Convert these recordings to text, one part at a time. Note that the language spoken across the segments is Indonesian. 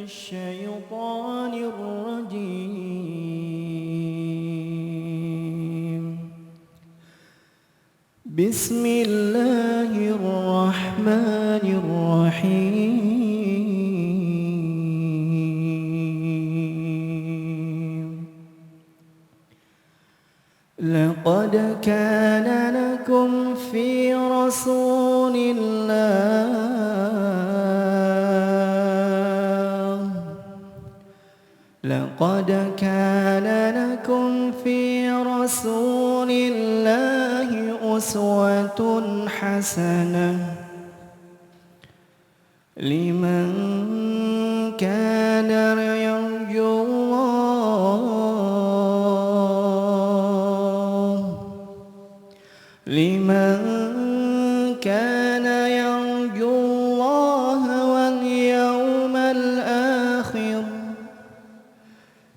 الشيطان الرجيم. بسم الله الرحمن الرحيم. لقد كان لكم في رسول الله لقد كان لكم في رسول الله أسوة حسنة لمن كان يرجو الله واليوم الآخر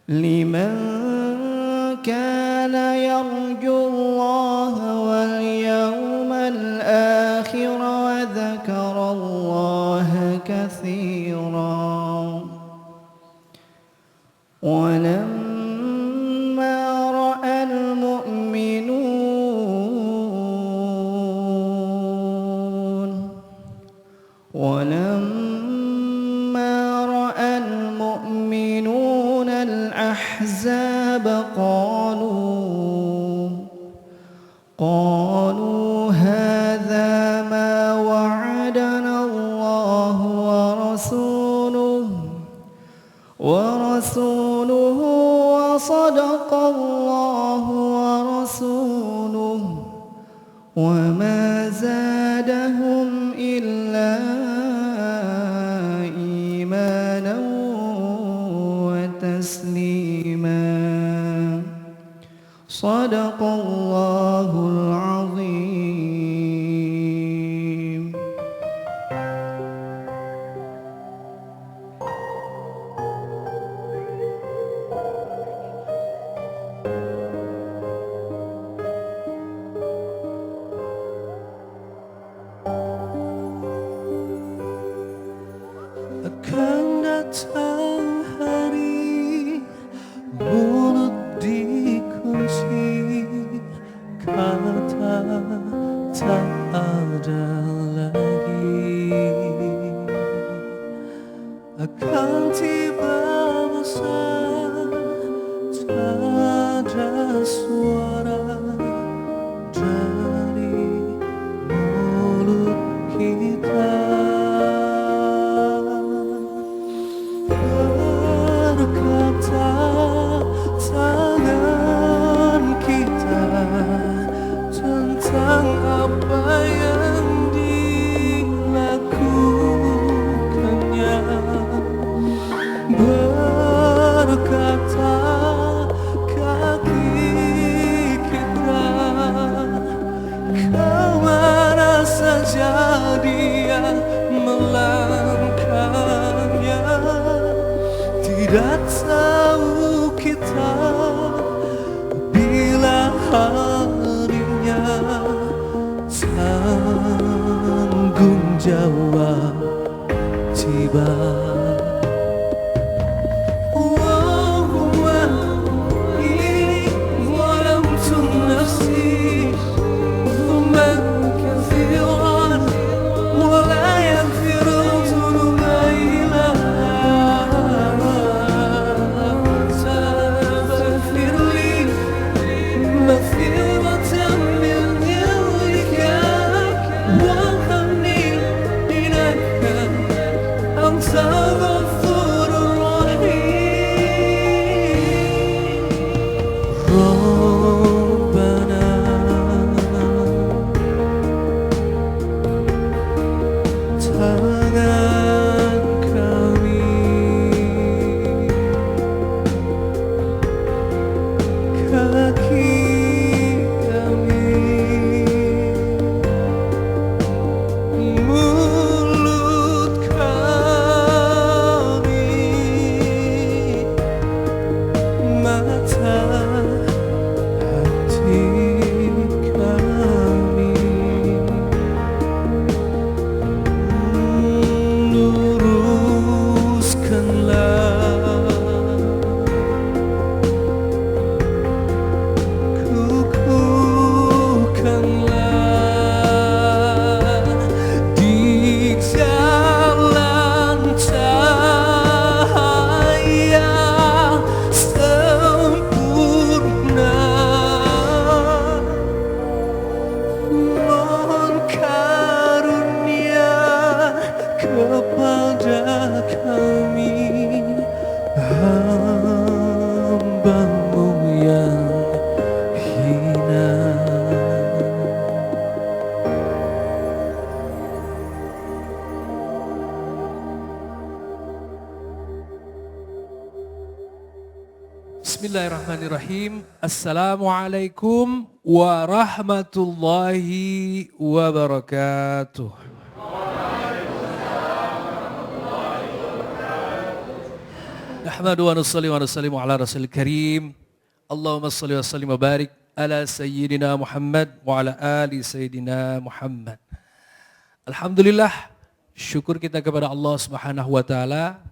لمن كان يرجو الله واليوم الآخر وذكر الله كثيرا. ولما رأى المؤمنون الأحزاب قالوا هذا ما وعدنا الله ورسوله وصدق الله ورسوله وما زادهم إلا إيمانا وتسليما. صدق الله العظيم. Akan datang hari mulut dikunci, kata tak ada lagi. Akan tiba masa tak ada suara dari mulut kita. Berkata tangan kita tentang apa yang dilakukannya. Berkata kaki kita kemana saja dia melangkahnya. Tidak tahu kita bila harinya tanggung jawab tiba. So Bismillahirrahmanirrahim. Assalamualaikum warahmatullahi wabarakatuh. Nahmadu wa nusalli wa nusallimu ala rasulil karim. Allahumma salli wa sallim wa barik ala sayyidina Muhammad wa ala ali sayyidina Muhammad. Alhamdulillah, syukur kita kepada Allah Subhanahu wa taala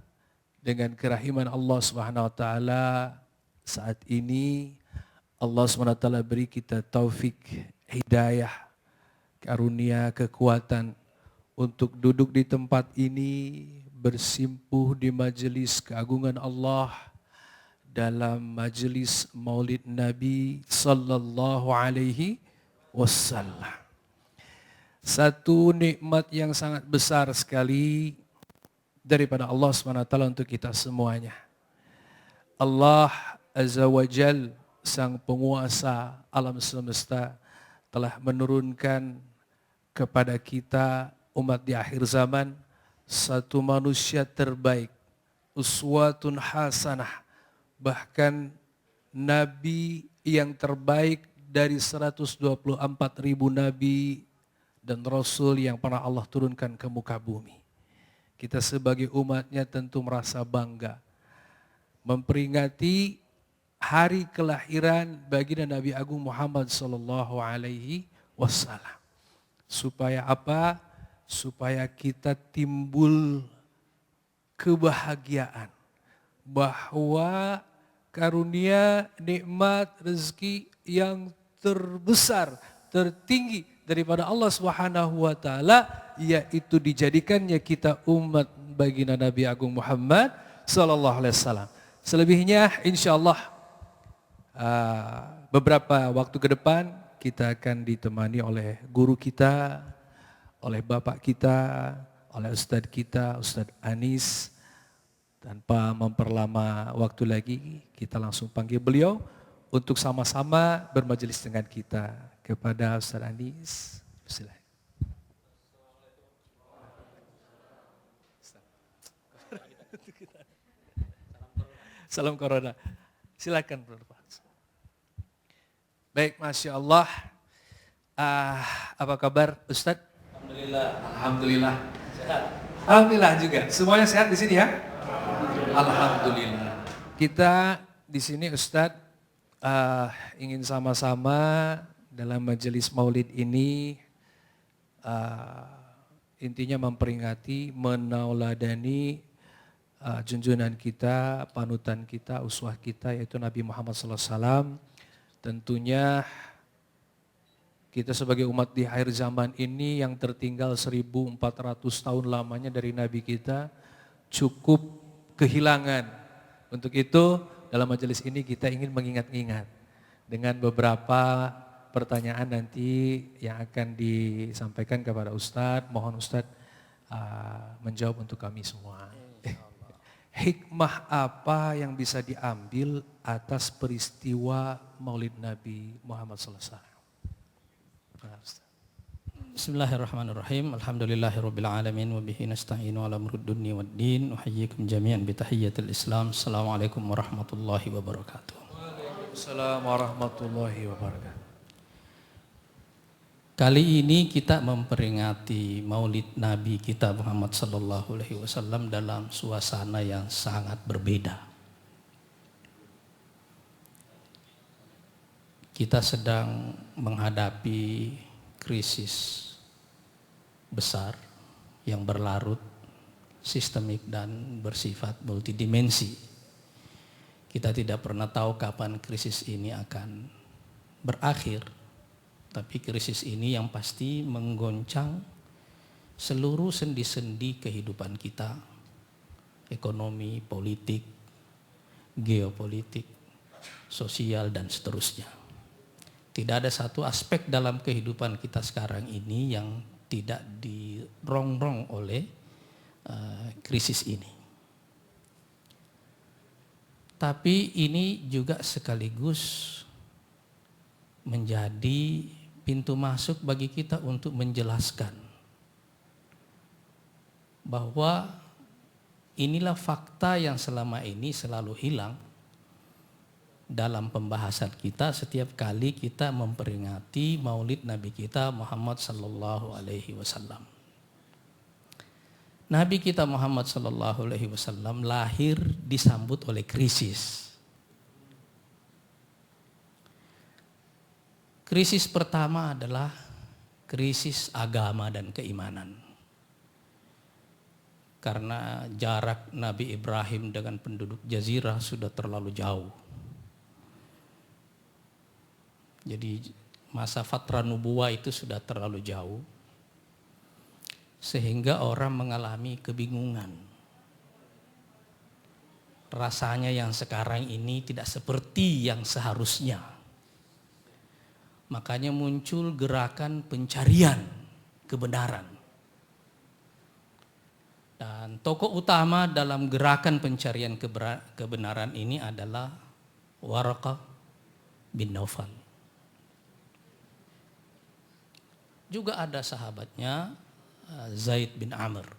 dengan kerahiman Allah Subhanahu wa taala saat ini Allah Subhanahu wa taala beri kita taufik, hidayah, karunia, kekuatan untuk duduk di tempat ini, bersimpuh di majelis keagungan Allah dalam majelis Maulid Nabi sallallahu alaihi wasallam. Satu nikmat yang sangat besar sekali daripada Allah SWT untuk kita semuanya. Allah Azza wa Jal, sang penguasa alam semesta, telah menurunkan kepada kita umat di akhir zaman satu manusia terbaik, uswatun hasanah, bahkan nabi yang terbaik dari 124.000 nabi dan rasul yang pernah Allah turunkan ke muka bumi. Kita sebagai umatnya tentu merasa bangga memperingati hari kelahiran baginda Nabi Agung Muhammad sallallahu alaihi wasallam. Supaya apa? Supaya kita timbul kebahagiaan bahwa karunia, nikmat, rezeki yang terbesar, tertinggi daripada Allah Subhanahu wa taala, yaitu dijadikannya kita umat baginda Nabi Agung Muhammad sallallahu alaihi wasallam. Selebihnya insyaallah beberapa waktu ke depan kita akan ditemani oleh guru kita, oleh bapak kita, oleh ustadz kita, Ustadz Anis. Tanpa memperlama waktu lagi, kita langsung panggil beliau untuk sama-sama bermajelis dengan kita. Kepada Ustadz Anis, silakan. Salam corona. Silakan Bapak. Baik, Masya Allah. Apa kabar Ustadz? Alhamdulillah. Sehat. Alhamdulillah juga. Semuanya sehat di sini ya? Alhamdulillah. Kita di sini Ustadz ingin sama-sama dalam majelis Maulid ini intinya memperingati, menauladani junjungan kita, panutan kita, uswah kita, yaitu Nabi Muhammad SAW. Tentunya kita sebagai umat di akhir zaman ini yang tertinggal 1400 tahun lamanya dari Nabi kita cukup kehilangan. Untuk itu dalam majelis ini kita ingin mengingat-ingat dengan beberapa pertanyaan nanti yang akan disampaikan kepada Ustadz. Mohon Ustadz menjawab untuk kami semua. Hikmah apa yang bisa diambil atas peristiwa Maulid Nabi Muhammad SAW? Bismillahirrahmanirrahim. Alhamdulillahirabbil alamin wa bihi nasta'inu ala umuri dunya waddin. Uhayyikum jami'an bi tahiyyatil Islam. Assalamualaikum warahmatullahi wabarakatuh. Waalaikumsalam warahmatullahi wabarakatuh. Kali ini kita memperingati Maulid Nabi kita Muhammad sallallahu alaihi wasallam dalam suasana yang sangat berbeda. Kita sedang menghadapi krisis besar yang berlarut, sistemik dan bersifat multidimensi. Kita tidak pernah tahu kapan krisis ini akan berakhir. Tapi krisis ini yang pasti menggoncang seluruh sendi-sendi kehidupan kita. Ekonomi, politik, geopolitik, sosial dan seterusnya. Tidak ada satu aspek dalam kehidupan kita sekarang ini yang tidak dirongrong oleh krisis ini. Tapi ini juga sekaligus menjadi pintu masuk bagi kita untuk menjelaskan bahwa inilah fakta yang selama ini selalu hilang dalam pembahasan kita setiap kali kita memperingati Maulid Nabi kita Muhammad sallallahu alaihi wasallam. Nabi kita Muhammad sallallahu alaihi wasallam lahir disambut oleh krisis. Krisis pertama adalah krisis agama dan keimanan. Karena jarak Nabi Ibrahim dengan penduduk jazirah sudah terlalu jauh. Jadi masa fatra nubuwah itu sudah terlalu jauh. Sehingga orang mengalami kebingungan. Rasanya yang sekarang ini tidak seperti yang seharusnya. Makanya muncul gerakan pencarian kebenaran. Dan tokoh utama dalam gerakan pencarian kebenaran ini adalah Waraqah bin Naufal. Juga ada sahabatnya Zaid bin Amr.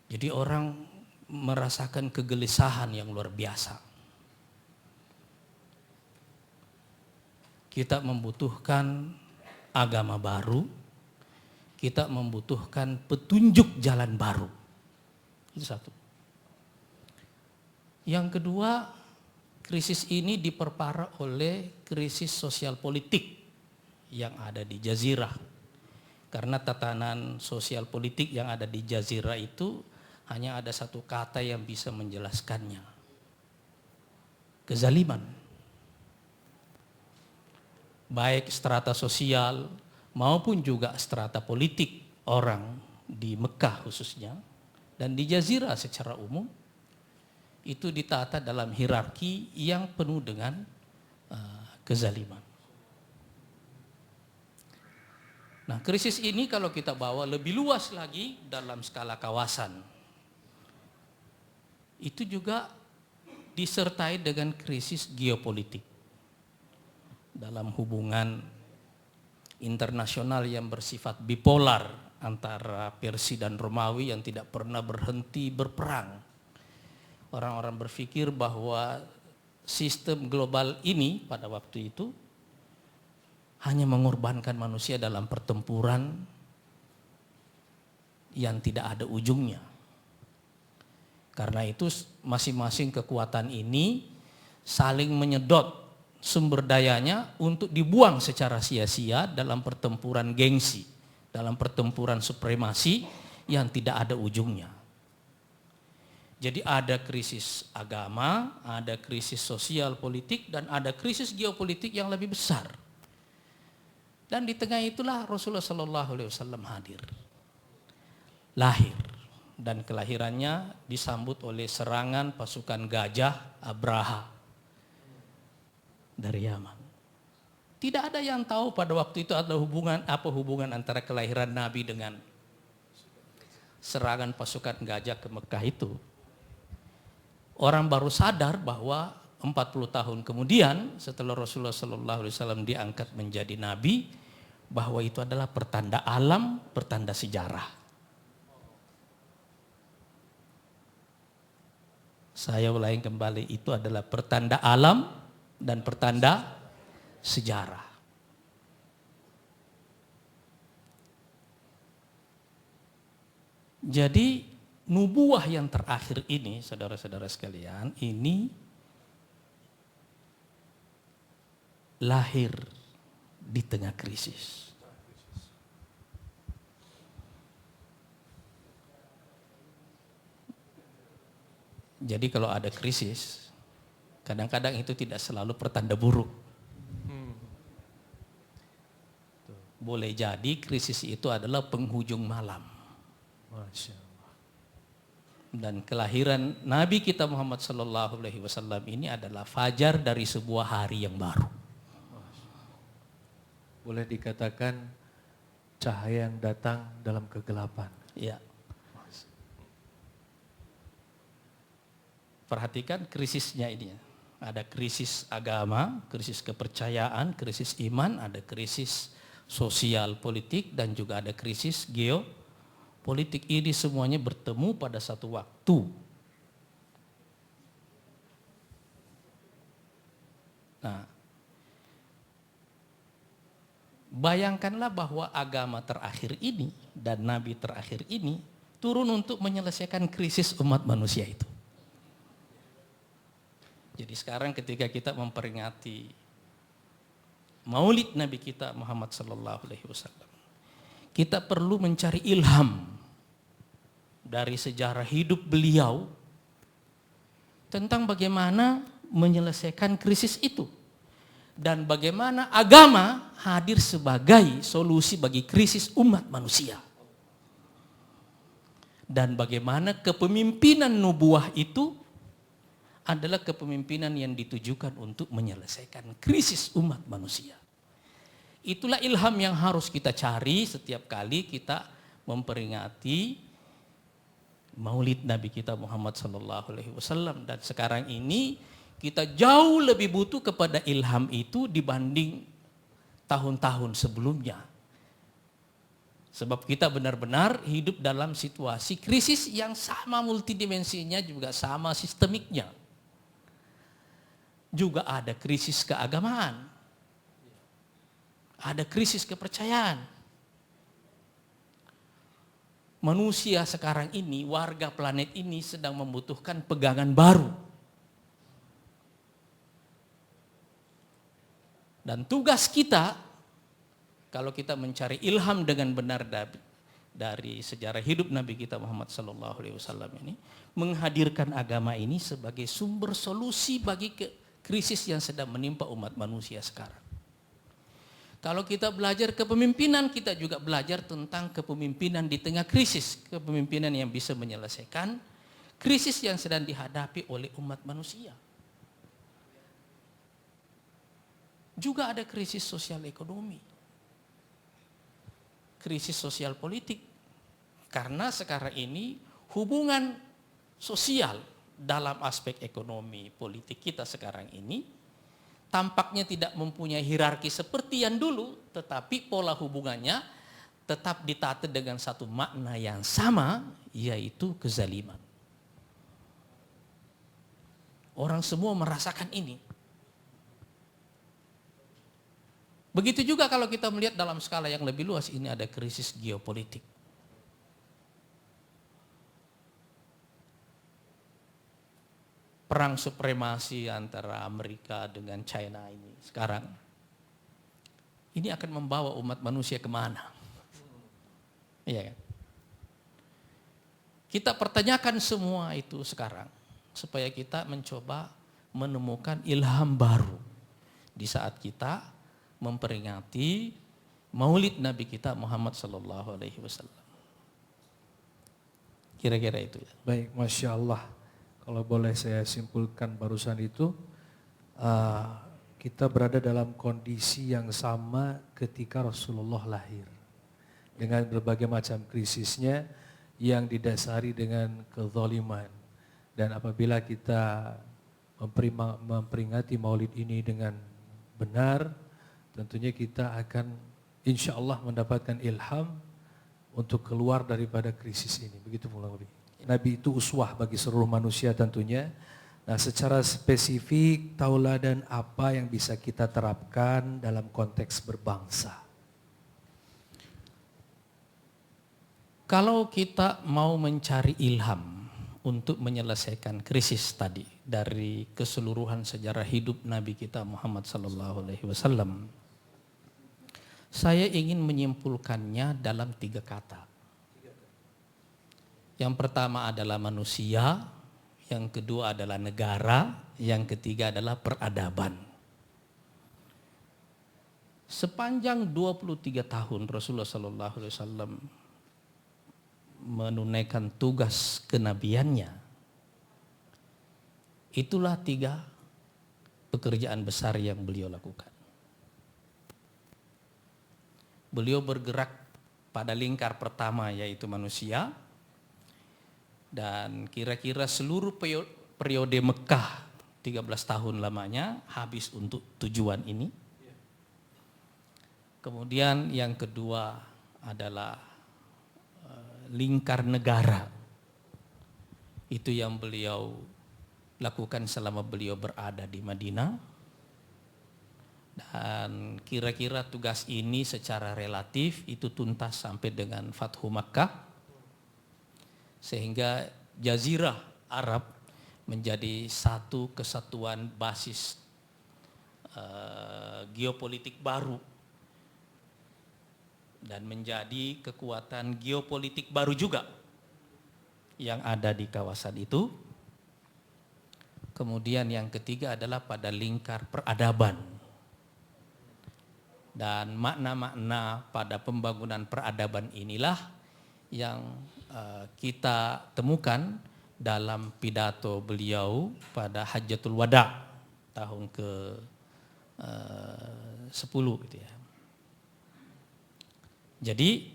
Jadi orang merasakan kegelisahan yang luar biasa. Kita membutuhkan agama baru, kita membutuhkan petunjuk jalan baru. Itu satu. Yang kedua, krisis ini diperparah oleh krisis sosial politik yang ada di Jazirah. Karena tatanan sosial politik yang ada di Jazirah itu hanya ada satu kata yang bisa menjelaskannya. Kezaliman. Baik strata sosial maupun juga strata politik orang di Mekah khususnya dan di Jazirah secara umum itu ditata dalam hierarki yang penuh dengan kezaliman. Nah, krisis ini kalau kita bawa lebih luas lagi dalam skala kawasan, itu juga disertai dengan krisis geopolitik. Dalam hubungan internasional yang bersifat bipolar antara Persia dan Romawi yang tidak pernah berhenti berperang. Orang-orang berpikir bahwa sistem global ini pada waktu itu hanya mengorbankan manusia dalam pertempuran yang tidak ada ujungnya. Karena itu masing-masing kekuatan ini saling menyedot sumber dayanya untuk dibuang secara sia-sia dalam pertempuran gengsi, dalam pertempuran supremasi yang tidak ada ujungnya. Jadi ada krisis agama, ada krisis sosial politik, dan ada krisis geopolitik yang lebih besar. Dan di tengah itulah Rasulullah SAW hadir. Lahir. Dan kelahirannya disambut oleh serangan pasukan gajah Abraha dari Yaman. Tidak ada yang tahu pada waktu itu ada hubungan antara kelahiran Nabi dengan serangan pasukan gajah ke Mekah itu. Orang baru sadar bahwa 40 tahun kemudian setelah Rasulullah SAW diangkat menjadi Nabi, bahwa itu adalah pertanda alam, pertanda sejarah. Saya ulangi kembali, itu adalah pertanda alam dan pertanda sejarah. Jadi nubuah yang terakhir ini, saudara-saudara sekalian, ini lahir di tengah krisis. Jadi kalau ada krisis, kadang-kadang itu tidak selalu pertanda buruk. Boleh jadi krisis itu adalah penghujung malam. Masya Allah. Dan kelahiran Nabi kita Muhammad SAW ini adalah fajar dari sebuah hari yang baru. Boleh dikatakan cahaya yang datang dalam kegelapan. Ya. Perhatikan krisisnya ini. Ada krisis agama, krisis kepercayaan, krisis iman, ada krisis sosial politik, dan juga ada krisis geopolitik. Ini semuanya bertemu pada satu waktu. Nah, bayangkanlah bahwa agama terakhir ini dan nabi terakhir ini turun untuk menyelesaikan krisis umat manusia itu. Jadi sekarang ketika kita memperingati Maulid Nabi kita Muhammad sallallahu alaihi wasallam, kita perlu mencari ilham dari sejarah hidup beliau tentang bagaimana menyelesaikan krisis itu dan bagaimana agama hadir sebagai solusi bagi krisis umat manusia. Dan bagaimana kepemimpinan nubuah itu adalah kepemimpinan yang ditujukan untuk menyelesaikan krisis umat manusia. Itulah ilham yang harus kita cari setiap kali kita memperingati Maulid Nabi kita Muhammad sallallahu alaihi wasallam. Dan sekarang ini kita jauh lebih butuh kepada ilham itu dibanding tahun-tahun sebelumnya. Sebab kita benar-benar hidup dalam situasi krisis yang sama multidimensinya juga sama sistemiknya. Juga ada krisis keagamaan. Ada krisis kepercayaan. Manusia sekarang ini, warga planet ini sedang membutuhkan pegangan baru. Dan tugas kita, kalau kita mencari ilham dengan benar dari sejarah hidup Nabi kita Muhammad SAW ini, menghadirkan agama ini sebagai sumber solusi bagi krisis yang sedang menimpa umat manusia sekarang. Kalau kita belajar kepemimpinan, kita juga belajar tentang kepemimpinan di tengah krisis, kepemimpinan yang bisa menyelesaikan krisis yang sedang dihadapi oleh umat manusia. Juga ada krisis sosial ekonomi, krisis sosial politik, karena sekarang ini hubungan sosial dalam aspek ekonomi politik kita sekarang ini tampaknya tidak mempunyai hierarki seperti yang dulu, tetapi pola hubungannya tetap ditata dengan satu makna yang sama, yaitu kezaliman. Orang semua merasakan ini. Begitu juga kalau kita melihat dalam skala yang lebih luas, ini ada krisis geopolitik. Perang supremasi antara Amerika dengan China ini sekarang, ini akan membawa umat manusia kemana? Iya kan? Kita pertanyakan semua itu sekarang, supaya kita mencoba menemukan ilham baru di saat kita memperingati Maulid Nabi kita Muhammad sallallahu alaihi wasallam. Kira-kira itu ya. Baik, Masya Allah. Kalau boleh saya simpulkan barusan itu, kita berada dalam kondisi yang sama ketika Rasulullah lahir. Dengan berbagai macam krisisnya yang didasari dengan kezaliman. Dan apabila kita memperingati Maulid ini dengan benar, tentunya kita akan insya Allah mendapatkan ilham untuk keluar daripada krisis ini. Begitu kurang lebih. Nabi itu uswah bagi seluruh manusia tentunya. Nah, secara spesifik tauladan apa yang bisa kita terapkan dalam konteks berbangsa? Kalau kita mau mencari ilham untuk menyelesaikan krisis tadi dari keseluruhan sejarah hidup Nabi kita Muhammad sallallahu alaihi wasallam, saya ingin menyimpulkannya dalam 3 kata. Yang pertama adalah manusia, yang kedua adalah negara, yang ketiga adalah peradaban. Sepanjang 23 tahun Rasulullah sallallahu alaihi wasallam menunaikan tugas kenabiannya, itulah 3 pekerjaan besar yang beliau lakukan. Beliau bergerak pada lingkar pertama, yaitu manusia, dan kira-kira seluruh periode Mekah 13 tahun lamanya habis untuk tujuan ini. Kemudian yang kedua adalah lingkar negara. Itu yang beliau lakukan selama beliau berada di Madinah. Dan kira-kira tugas ini secara relatif itu tuntas sampai dengan Fathu Makkah, sehingga Jazirah Arab menjadi satu kesatuan basis geopolitik baru dan menjadi kekuatan geopolitik baru juga yang ada di kawasan itu. Kemudian yang ketiga adalah pada lingkar peradaban. Dan makna-makna pada pembangunan peradaban inilah yang kita temukan dalam pidato beliau pada Hajjatul Wada tahun ke-10 gitu ya. Jadi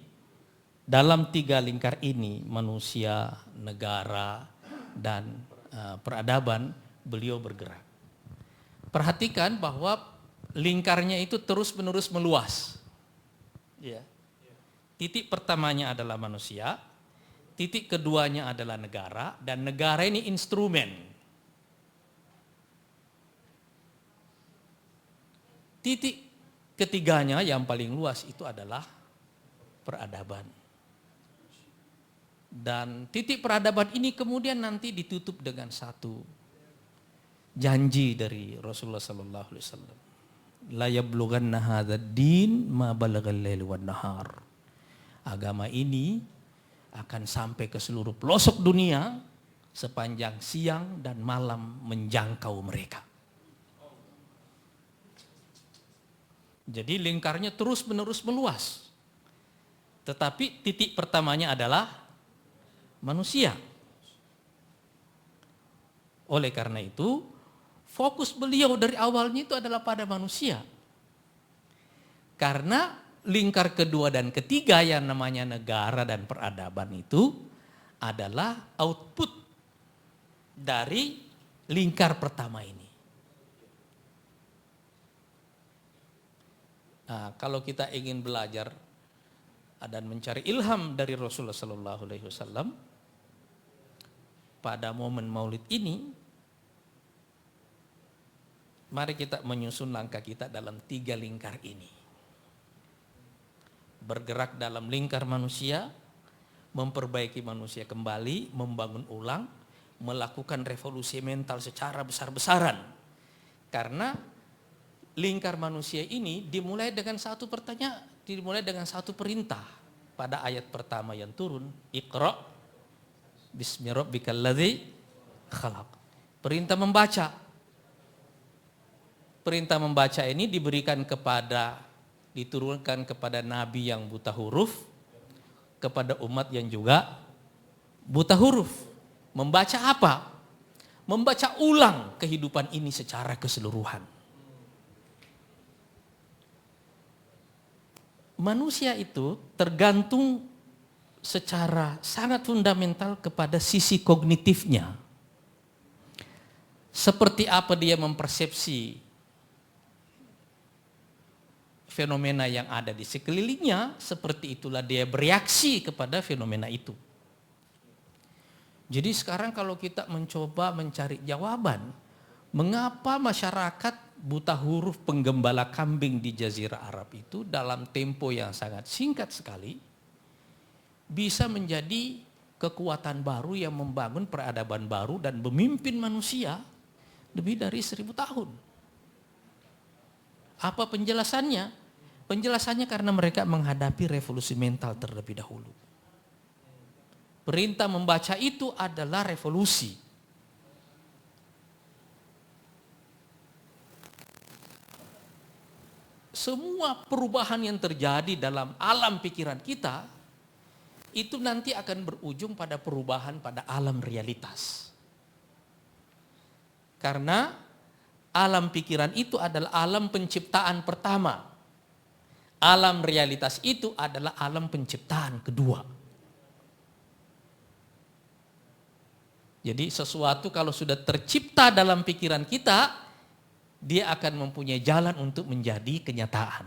dalam 3 lingkar ini, manusia, negara, dan peradaban, beliau bergerak. Perhatikan bahwa lingkarnya itu terus-menerus meluas. Ya. Titik pertamanya adalah manusia, titik keduanya adalah negara, dan negara ini instrumen. Titik ketiganya yang paling luas itu adalah peradaban. Dan titik peradaban ini kemudian nanti ditutup dengan satu janji dari Rasulullah sallallahu alaihi wasallam. La yablughanna hadzal din ma balagal lail wan nahar. Agama ini akan sampai ke seluruh pelosok dunia sepanjang siang dan malam menjangkau mereka. Jadi lingkarnya terus-menerus meluas. Tetapi titik pertamanya adalah manusia. Oleh karena itu, fokus beliau dari awalnya itu adalah pada manusia. Karena lingkar kedua dan ketiga yang namanya negara dan peradaban itu adalah output dari lingkar pertama ini. Nah, kalau kita ingin belajar dan mencari ilham dari Rasulullah Sallallahu Alaihi Wasallam pada momen Maulid ini, mari kita menyusun langkah kita dalam 3 lingkar ini. Bergerak dalam lingkar manusia, memperbaiki manusia kembali, membangun ulang, melakukan revolusi mental secara besar-besaran. Karena lingkar manusia ini dimulai dengan satu pertanyaan, dimulai dengan satu perintah. Pada ayat pertama yang turun, Iqra bismi rabbikal ladzi khalaq. Perintah membaca. Perintah membaca ini diturunkan kepada nabi yang buta huruf, kepada umat yang juga buta huruf. Membaca apa? Membaca ulang kehidupan ini secara keseluruhan. Manusia itu tergantung secara sangat fundamental kepada sisi kognitifnya. Seperti apa dia mempersepsi fenomena yang ada di sekelilingnya, seperti itulah dia bereaksi kepada fenomena itu. Jadi sekarang kalau kita mencoba mencari jawaban, mengapa masyarakat buta huruf penggembala kambing di Jazirah Arab itu dalam tempo yang sangat singkat sekali bisa menjadi kekuatan baru yang membangun peradaban baru dan memimpin manusia lebih dari 1000 tahun. Apa penjelasannya? Penjelasannya karena mereka menghadapi revolusi mental terlebih dahulu. Perintah membaca itu adalah revolusi. Semua perubahan yang terjadi dalam alam pikiran kita itu nanti akan berujung pada perubahan pada alam realitas. Karena alam pikiran itu adalah alam penciptaan pertama. Alam realitas itu adalah alam penciptaan kedua. Jadi sesuatu kalau sudah tercipta dalam pikiran kita, dia akan mempunyai jalan untuk menjadi kenyataan.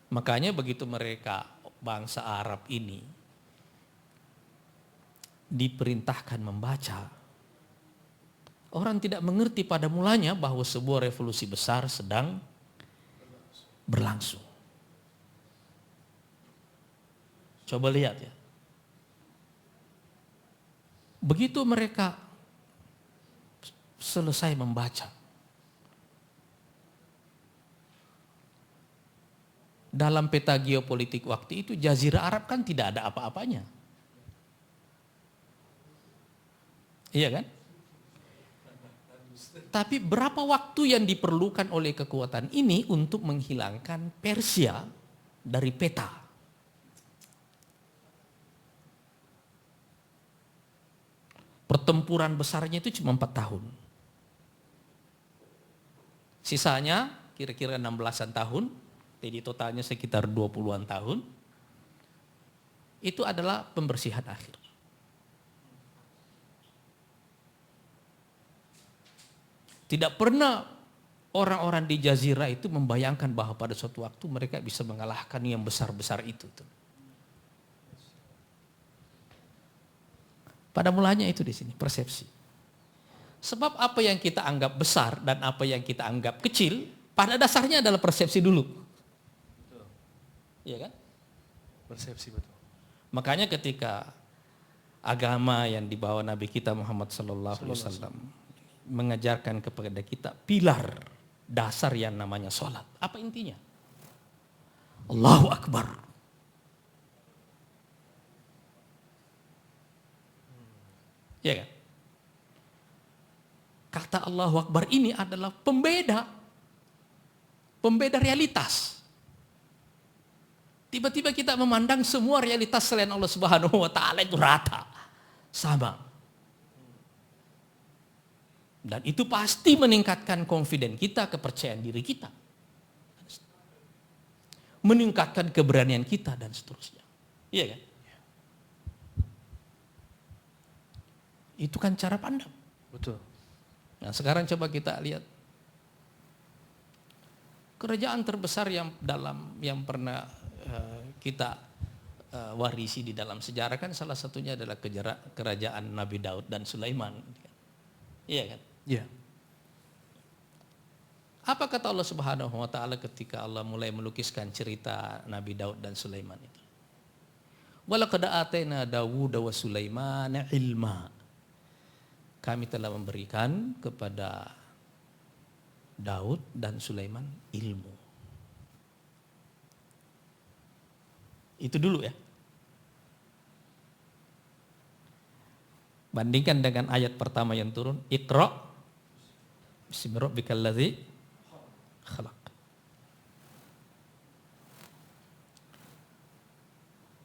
Makanya begitu mereka bangsa Arab ini diperintahkan membaca, Orang tidak mengerti pada mulanya bahwa sebuah revolusi besar sedang berlangsung. Coba lihat ya. Begitu mereka selesai membaca, dalam peta geopolitik waktu itu Jazirah Arab kan tidak ada apa-apanya. Iya kan? Tapi berapa waktu yang diperlukan oleh kekuatan ini untuk menghilangkan Persia dari peta? Pertempuran besarnya itu cuma 4 tahun. Sisanya kira-kira 16-an tahun, jadi totalnya sekitar 20-an tahun. Itu adalah pembersihan akhir. Tidak pernah orang-orang di Jazirah itu membayangkan bahwa pada suatu waktu mereka bisa mengalahkan yang besar-besar itu. Pada mulanya itu di sini persepsi. Sebab apa yang kita anggap besar dan apa yang kita anggap kecil pada dasarnya adalah persepsi dulu. Betul. Iya kan? Persepsi betul. Makanya ketika agama yang dibawa Nabi kita Muhammad SAW mengajarkan kepada kita pilar dasar yang namanya sholat. Apa intinya? Allahu Akbar. Ya kan? Kata Allahu Akbar ini adalah pembeda realitas. Tiba-tiba kita memandang semua realitas selain Allah Subhanahu wa taala itu rata, sama. Dan itu pasti meningkatkan confidence kita, kepercayaan diri kita. Meningkatkan keberanian kita dan seterusnya. Iya kan? Itu kan cara pandang. Betul. Nah sekarang coba kita lihat. Kerajaan terbesar yang pernah kita warisi di dalam sejarah kan salah satunya adalah kerajaan Nabi Daud dan Sulaiman. Iya kan? Iya. Apa kata Allah Subhanahu wa taala ketika Allah mulai melukiskan cerita Nabi Daud dan Sulaiman itu? Walaqad atayna Dawuda wa Sulaimana ilma. Kami telah memberikan kepada Daud dan Sulaiman ilmu. Itu dulu ya. Bandingkan dengan ayat pertama yang turun, Iqra bismi rabbikal ladzi khalaq.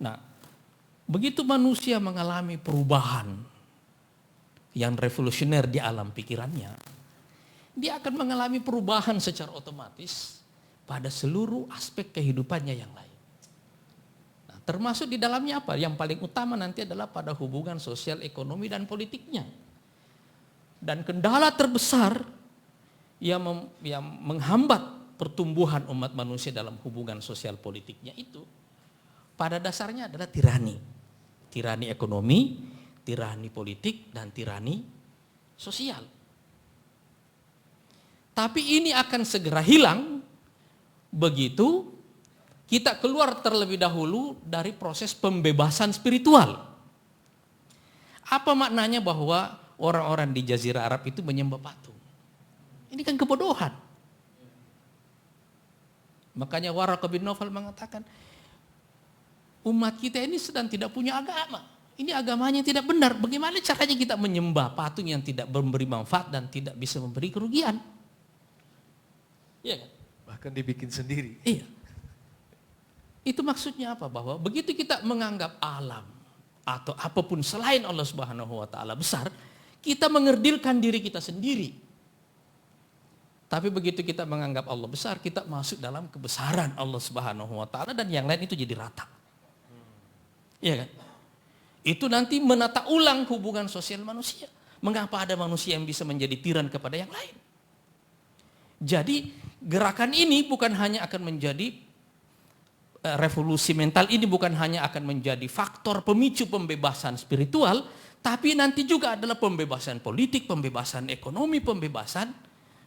Nah, begitu manusia mengalami perubahan yang revolusioner di alam pikirannya, dia akan mengalami perubahan secara otomatis pada seluruh aspek kehidupannya yang lain. Nah, termasuk di dalamnya apa? Yang paling utama nanti adalah pada hubungan sosial, ekonomi, dan politiknya. Dan kendala terbesar yang menghambat pertumbuhan umat manusia dalam hubungan sosial politiknya itu pada dasarnya adalah tirani. Tirani ekonomi, tirani politik, dan tirani sosial. Tapi ini akan segera hilang begitu kita keluar terlebih dahulu dari proses pembebasan spiritual. Apa maknanya bahwa orang-orang di Jazirah Arab itu menyembah patung? Ini kan kebodohan. Makanya Waraqah bin Nawfal mengatakan, umat kita ini sedang tidak punya agama. Ini agamanya tidak benar. Bagaimana caranya kita menyembah patung yang tidak memberi manfaat dan tidak bisa memberi kerugian? Iya kan? Bahkan dibikin sendiri. Iya. Itu maksudnya apa? Bahwa begitu kita menganggap alam atau apapun selain Allah Subhanahu wa taala besar, kita mengerdilkan diri kita sendiri. Tapi begitu kita menganggap Allah besar, kita masuk dalam kebesaran Allah Subhanahu wa taala dan yang lain itu jadi rata. Iya kan? Itu nanti menata ulang hubungan sosial manusia. Mengapa ada manusia yang bisa menjadi tiran kepada yang lain? Jadi gerakan ini bukan hanya akan menjadi revolusi mental, ini bukan hanya akan menjadi faktor pemicu pembebasan spiritual, Tapi nanti juga adalah pembebasan politik, pembebasan ekonomi, pembebasan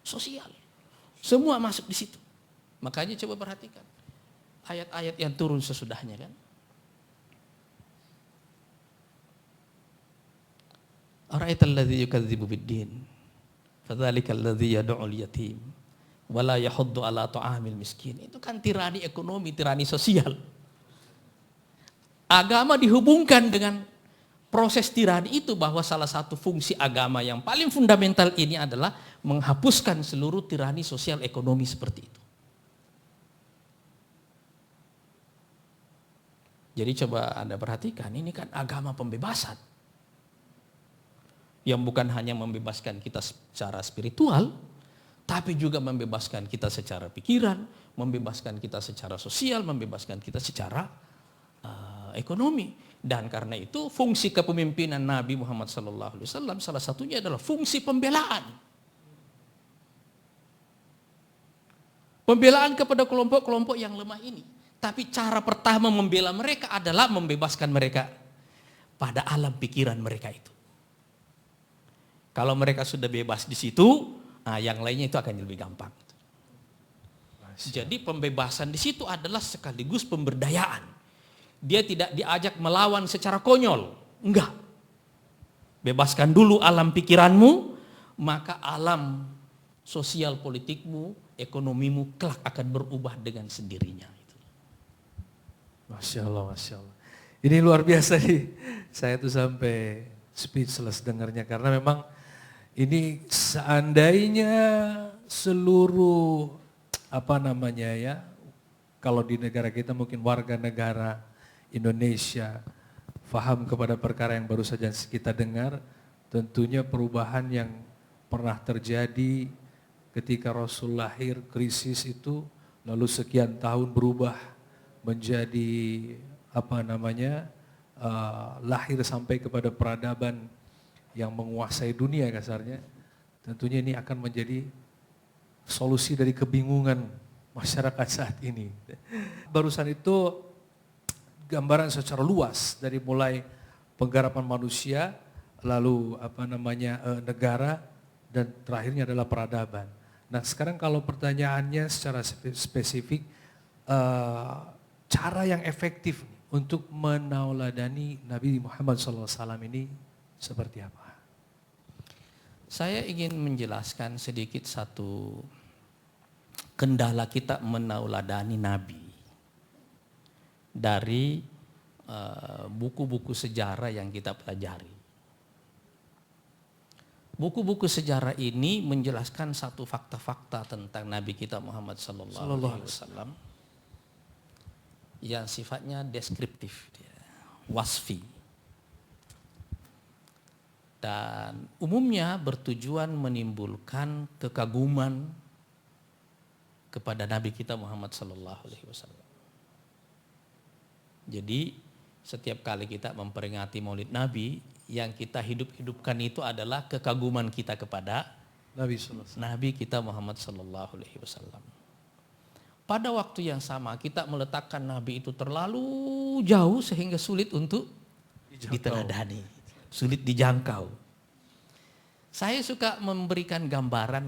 sosial. Semua masuk di situ. Makanya coba perhatikan ayat-ayat yang turun sesudahnya kan. Ara'aital ladzi yukadzibu bid-din fadzalikal ladzi yad'ul yatim wala yahuddu ala ta'amil miskin. Itu kan tirani ekonomi, tirani sosial. Agama dihubungkan dengan proses tirani itu, bahwa salah satu fungsi agama yang paling fundamental ini adalah menghapuskan seluruh tirani sosial ekonomi seperti itu. Jadi coba Anda perhatikan, ini kan agama pembebasan. Yang bukan hanya membebaskan kita secara spiritual, tapi juga membebaskan kita secara pikiran, membebaskan kita secara sosial, membebaskan kita secara ekonomi. Dan karena itu fungsi kepemimpinan Nabi Muhammad SAW salah satunya adalah fungsi pembelaan. Pembelaan kepada kelompok-kelompok yang lemah ini. Tapi cara pertama membela mereka adalah membebaskan mereka pada alam pikiran mereka itu. Kalau mereka sudah bebas di situ, yang lainnya itu akan lebih gampang. Jadi pembebasan di situ adalah sekaligus pemberdayaan. Dia tidak diajak melawan secara konyol. Enggak. Bebaskan dulu alam pikiranmu, maka alam sosial politikmu, ekonomimu kelak akan berubah dengan sendirinya. Masya Allah, Masya Allah. Ini luar biasa nih. Saya tuh sampai speechless dengarnya, karena memang ini seandainya seluruh kalau di negara kita mungkin warga negara Indonesia faham kepada perkara yang baru saja kita dengar, tentunya perubahan yang pernah terjadi ketika Rasul lahir, krisis itu, lalu sekian tahun berubah menjadi lahir sampai kepada peradaban yang menguasai dunia kasarnya, tentunya ini akan menjadi solusi dari kebingungan masyarakat saat ini. Barusan itu gambaran secara luas dari mulai penggarapan manusia, lalu negara, dan terakhirnya adalah peradaban. Nah sekarang kalau pertanyaannya secara spesifik, cara yang efektif untuk menauladani Nabi Muhammad SAW ini seperti apa? Saya ingin menjelaskan sedikit satu kendala kita menauladani Nabi dari buku-buku sejarah yang kita pelajari. Buku-buku sejarah ini menjelaskan satu fakta-fakta tentang Nabi kita Muhammad SAW yang sifatnya deskriptif, wasfi, dan umumnya bertujuan menimbulkan kekaguman kepada Nabi kita Muhammad SAW. Jadi setiap kali kita memperingati Maulid Nabi, yang kita hidup-hidupkan itu adalah kekaguman kita kepada Nabi kita Muhammad SAW. Pada waktu yang sama kita meletakkan Nabi itu terlalu jauh sehingga sulit untuk diteladani, sulit dijangkau. Saya suka memberikan gambaran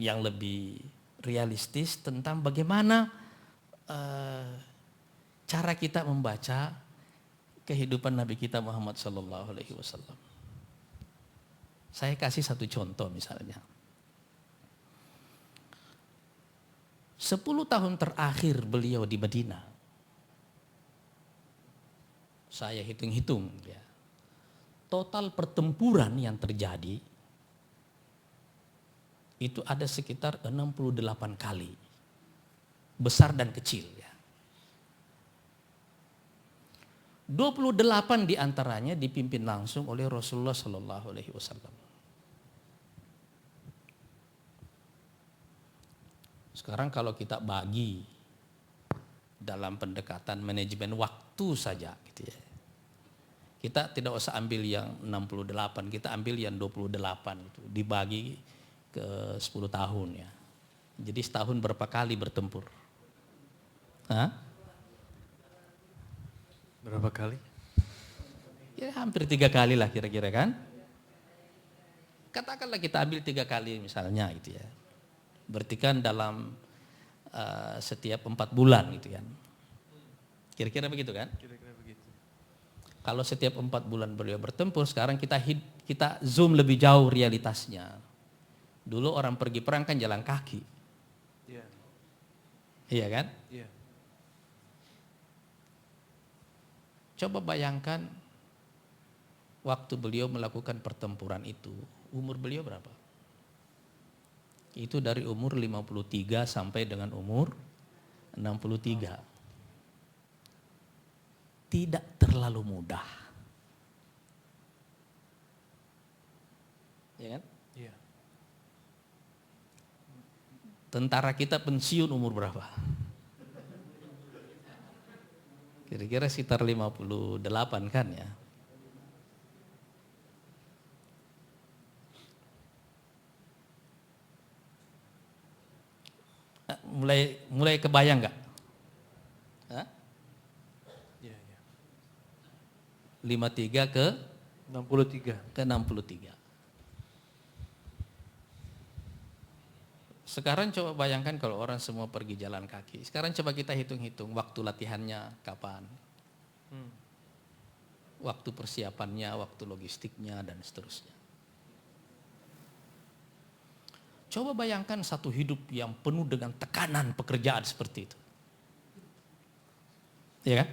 yang lebih realistis tentang bagaimana cara kita membaca kehidupan Nabi kita Muhammad SAW. Saya kasih satu contoh misalnya. 10 tahun terakhir beliau di Madinah, saya hitung-hitung ya, total pertempuran yang terjadi itu ada sekitar 68 kali, besar dan kecil ya. 28 diantaranya dipimpin langsung oleh Rasulullah SAW. Sekarang kalau kita bagi dalam pendekatan manajemen waktu saja gitu ya. Kita tidak usah ambil yang 68, kita ambil yang 28 itu dibagi ke 10 tahun ya. Jadi setahun berapa kali bertempur? Hah? Berapa kali? Ya hampir 3 kali lah kira-kira kan. Katakanlah kita ambil 3 kali misalnya gitu ya. Berarti kan dalam setiap 4 bulan gitu kan. Kira-kira begitu kan? Kira-kira begitu. Kalau setiap 4 bulan beliau bertempur, sekarang kita zoom lebih jauh realitasnya. Dulu orang pergi perang kan jalan kaki. Iya. Iya kan? Iya. Coba bayangkan waktu beliau melakukan pertempuran itu, umur beliau berapa? Itu dari umur 53 sampai dengan umur 63. Tidak terlalu mudah. Ya kan? Iya. Tentara kita pensiun umur berapa? Kira-kira sekitar 58 kan ya. Mulai kebayang nggak? Hah? Iya, iya. 53 ke 63. Sekarang coba bayangkan kalau orang semua pergi jalan kaki. Sekarang coba kita hitung-hitung waktu latihannya kapan. Waktu persiapannya, waktu logistiknya dan seterusnya. Coba bayangkan satu hidup yang penuh dengan tekanan pekerjaan seperti itu. Ya kan?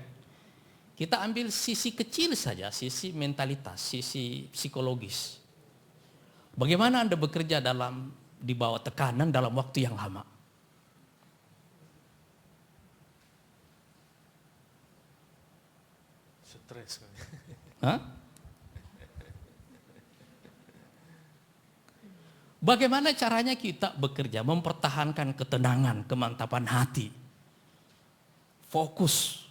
Kita ambil sisi kecil saja, sisi mentalitas, sisi psikologis. Bagaimana Anda bekerja di bawah tekanan dalam waktu yang lama? Stres kali. Hah? Bagaimana caranya kita bekerja, mempertahankan ketenangan, kemantapan hati, fokus.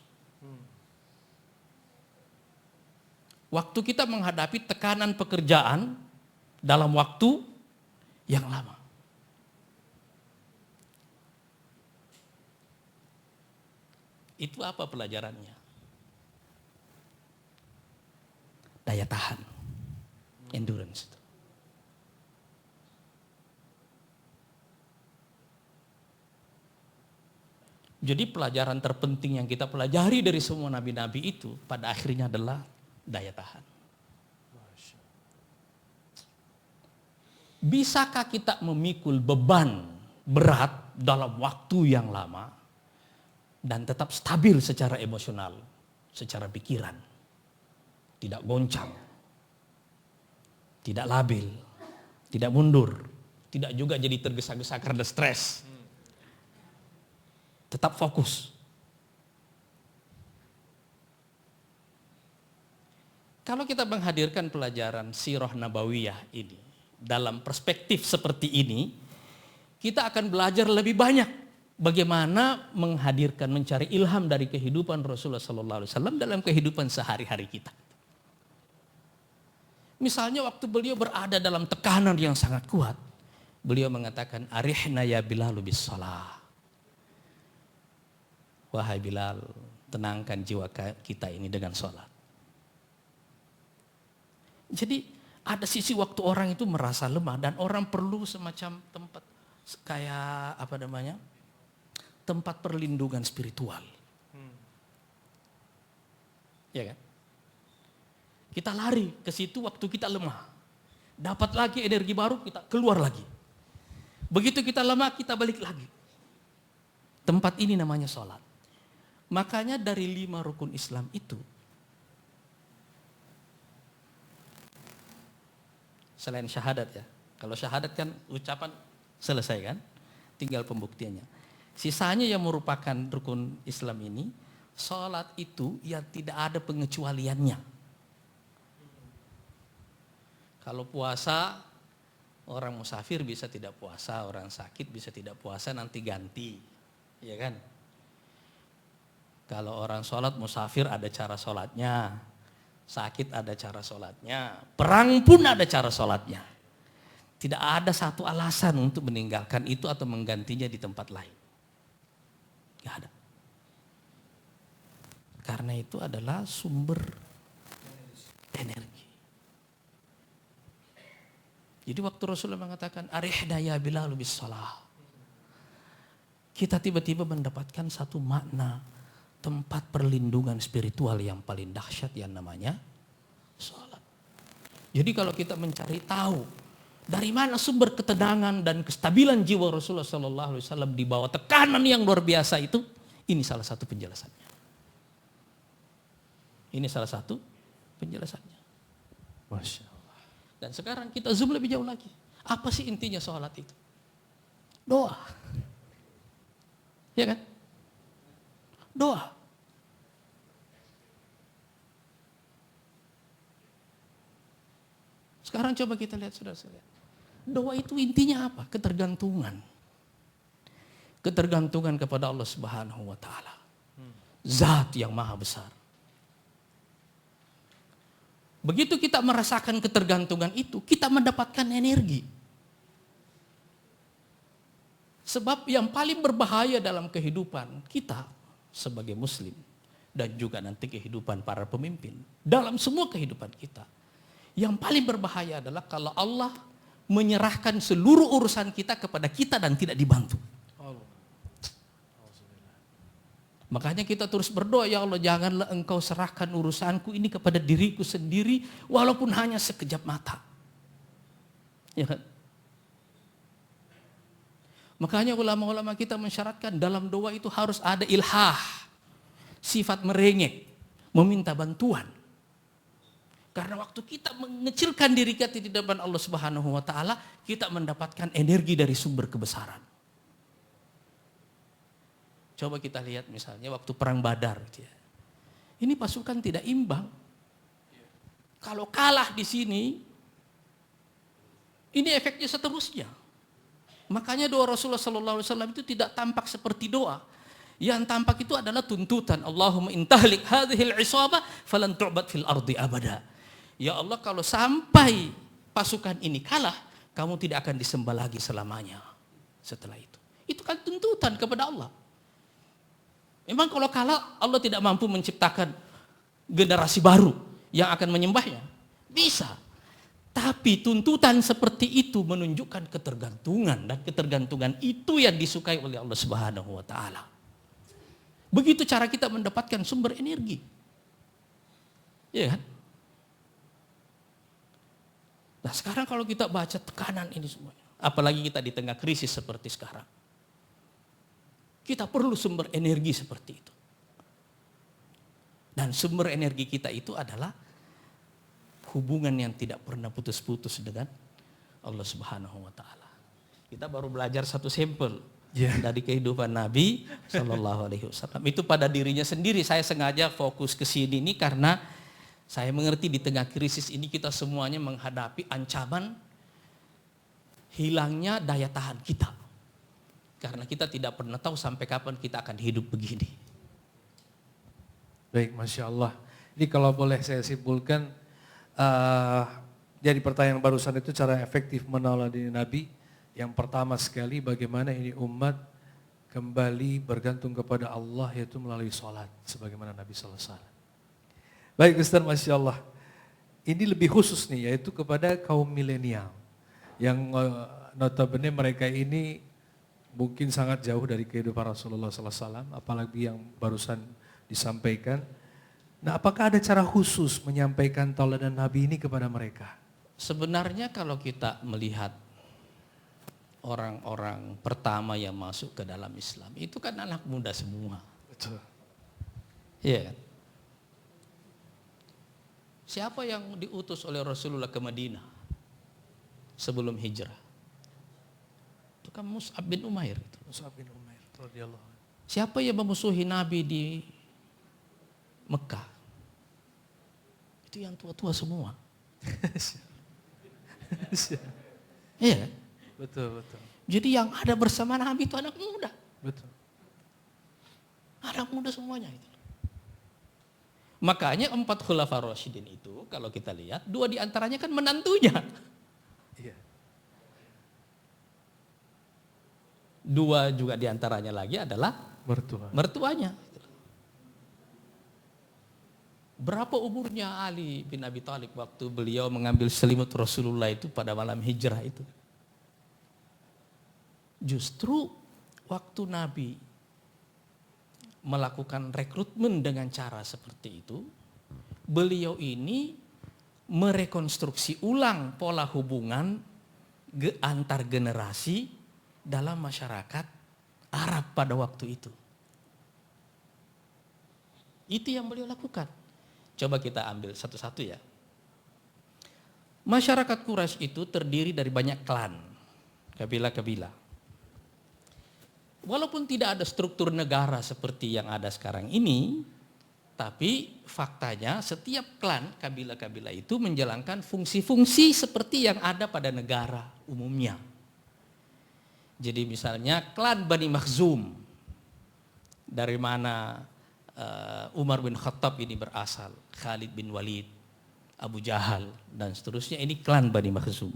Waktu kita menghadapi tekanan pekerjaan dalam waktu yang lama. Itu apa pelajarannya? Daya tahan, endurance. Jadi pelajaran terpenting yang kita pelajari dari semua nabi-nabi itu pada akhirnya adalah daya tahan. Bisakah kita memikul beban berat dalam waktu yang lama dan tetap stabil secara emosional, secara pikiran, tidak goncang, tidak labil, tidak mundur, tidak juga jadi tergesa-gesa karena stres. Tetap fokus. Kalau kita menghadirkan pelajaran sirah nabawiyah ini dalam perspektif seperti ini, kita akan belajar lebih banyak bagaimana menghadirkan, mencari ilham dari kehidupan Rasulullah SAW dalam kehidupan sehari-hari kita. Misalnya waktu beliau berada dalam tekanan yang sangat kuat, beliau mengatakan, "Arihna ya Bilal bis shalah." Wahai Bilal, tenangkan jiwa kita ini dengan sholat. Jadi ada sisi waktu orang itu merasa lemah dan orang perlu semacam tempat kayak tempat perlindungan spiritual. Ya kan? Kita lari ke situ waktu kita lemah. Dapat lagi energi baru, kita keluar lagi. Begitu kita lemah, kita balik lagi. Tempat ini namanya sholat. Makanya dari 5 rukun Islam itu, selain syahadat ya, kalau syahadat kan ucapan selesai kan, tinggal pembuktiannya. Sisanya yang merupakan rukun Islam ini, sholat itu yang tidak ada pengecualiannya. Kalau puasa, orang musafir bisa tidak puasa, orang sakit bisa tidak puasa, nanti ganti, ya kan? Kalau orang sholat musafir ada cara sholatnya, sakit ada cara sholatnya, perang pun ada cara sholatnya. Tidak ada satu alasan untuk meninggalkan itu atau menggantinya di tempat lain. Tidak ada. Karena itu adalah sumber Jadi waktu Rasulullah mengatakan arihna ya Bilal bis shalah, kita tiba-tiba mendapatkan satu makna tempat perlindungan spiritual yang paling dahsyat yang namanya salat. Jadi kalau kita mencari tahu dari mana sumber ketenangan dan kestabilan jiwa Rasulullah SAW di bawah tekanan yang luar biasa itu, ini salah satu penjelasannya. Ini salah satu penjelasannya. Masya Allah. Dan sekarang kita zoom lebih jauh lagi. Apa sih intinya sholat itu? Doa. Ya kan? Doa. Sekarang coba kita lihat saudara-saudara. Doa itu intinya apa? Ketergantungan. Ketergantungan kepada Allah Subhanahu wa taala. Zat yang maha besar. Begitu kita merasakan ketergantungan itu, kita mendapatkan energi. Sebab yang paling berbahaya dalam kehidupan kita sebagai muslim dan juga nanti kehidupan para pemimpin, dalam semua kehidupan kita, yang paling berbahaya adalah kalau Allah menyerahkan seluruh urusan kita kepada kita dan tidak dibantu. Makanya kita terus berdoa, ya Allah janganlah engkau serahkan urusanku ini kepada diriku sendiri walaupun hanya sekejap mata. Ya kan? Makanya ulama-ulama kita mensyaratkan dalam doa itu harus ada ilhah, sifat merengek, meminta bantuan. Karena waktu kita mengecilkan diri kita di depan Allah Subhanahu wa taala, kita mendapatkan energi dari sumber kebesaran. Coba kita lihat misalnya waktu perang Badar. Ini pasukan tidak imbang. Kalau kalah di sini, ini efeknya seterusnya. Makanya doa Rasulullah SAW itu tidak tampak seperti doa. Yang tampak itu adalah tuntutan. Allahumma intahlik hadhil isabah falan tu'bad fil ardi abada. Ya Allah kalau sampai pasukan ini kalah, kamu tidak akan disembah lagi selamanya setelah itu. Itu kan tuntutan kepada Allah. Memang kalau kalah Allah tidak mampu menciptakan generasi baru yang akan menyembahnya. Bisa. Tapi tuntutan seperti itu menunjukkan ketergantungan. Dan ketergantungan itu yang disukai oleh Allah Subhanahu wa ta'ala. Begitu cara kita mendapatkan sumber energi. Ya kan? Nah sekarang kalau kita baca tekanan ini semuanya. Apalagi kita di tengah krisis seperti sekarang. Kita perlu sumber energi seperti itu. Dan sumber energi kita itu adalah hubungan yang tidak pernah putus-putus dengan Allah Subhanahu wa taala. Kita baru belajar satu sampel dari kehidupan Nabi Shallallahu alaihi wasallam. Itu pada dirinya sendiri. Saya sengaja fokus ke sini ini karena saya mengerti di tengah krisis ini kita semuanya menghadapi ancaman hilangnya daya tahan kita. Karena kita tidak pernah tahu sampai kapan kita akan hidup begini. Baik, Masya Allah. Ini kalau boleh saya simpulkan, jadi pertanyaan barusan itu cara efektif menolak diri Nabi. Yang pertama sekali bagaimana ini umat kembali bergantung kepada Allah yaitu melalui sholat. Sebagaimana Nabi SAW. Baik Ustaz, Masya Allah. Ini lebih khusus nih yaitu kepada kaum milenial. Yang notabene mereka ini mungkin sangat jauh dari kehidupan Rasulullah SAW, apalagi yang barusan disampaikan. Nah, apakah ada cara khusus menyampaikan tauladan Nabi ini kepada mereka? Sebenarnya kalau kita melihat orang-orang pertama yang masuk ke dalam Islam, itu kan anak muda semua. Betul. Iya kan? Siapa yang diutus oleh Rasulullah ke Madinah sebelum hijrah? Kan Mus'ab bin Umair. Mus'ab bin Umair radhiyallahu anhu. Siapa yang memusuhi Nabi di Mekah? Itu yang tua-tua semua. Iya. Betul, betul. Jadi yang ada bersama Nabi itu anak muda. Betul. Anak muda semuanya itu. Makanya 4 khulafa rasyidin itu kalau kita lihat 2 diantaranya kan menantunya. Iya. 2 juga diantaranya lagi adalah mertuanya. Berapa umurnya Ali bin Abi Thalib waktu beliau mengambil selimut Rasulullah itu pada malam hijrah itu? Justru waktu Nabi melakukan rekrutmen dengan cara seperti itu, beliau ini merekonstruksi ulang pola hubungan antar generasi dalam masyarakat Arab pada waktu itu. Itu yang beliau lakukan. Coba kita ambil satu-satu ya. Masyarakat Quraisy itu terdiri dari banyak klan, kabilah-kabilah. Walaupun tidak ada struktur negara seperti yang ada sekarang ini, tapi faktanya setiap klan, kabilah-kabilah itu menjalankan fungsi-fungsi seperti yang ada pada negara umumnya. Jadi misalnya klan Bani Makhzum, dari mana Umar bin Khattab ini berasal, Khalid bin Walid, Abu Jahal, dan seterusnya, ini klan Bani Makhzum.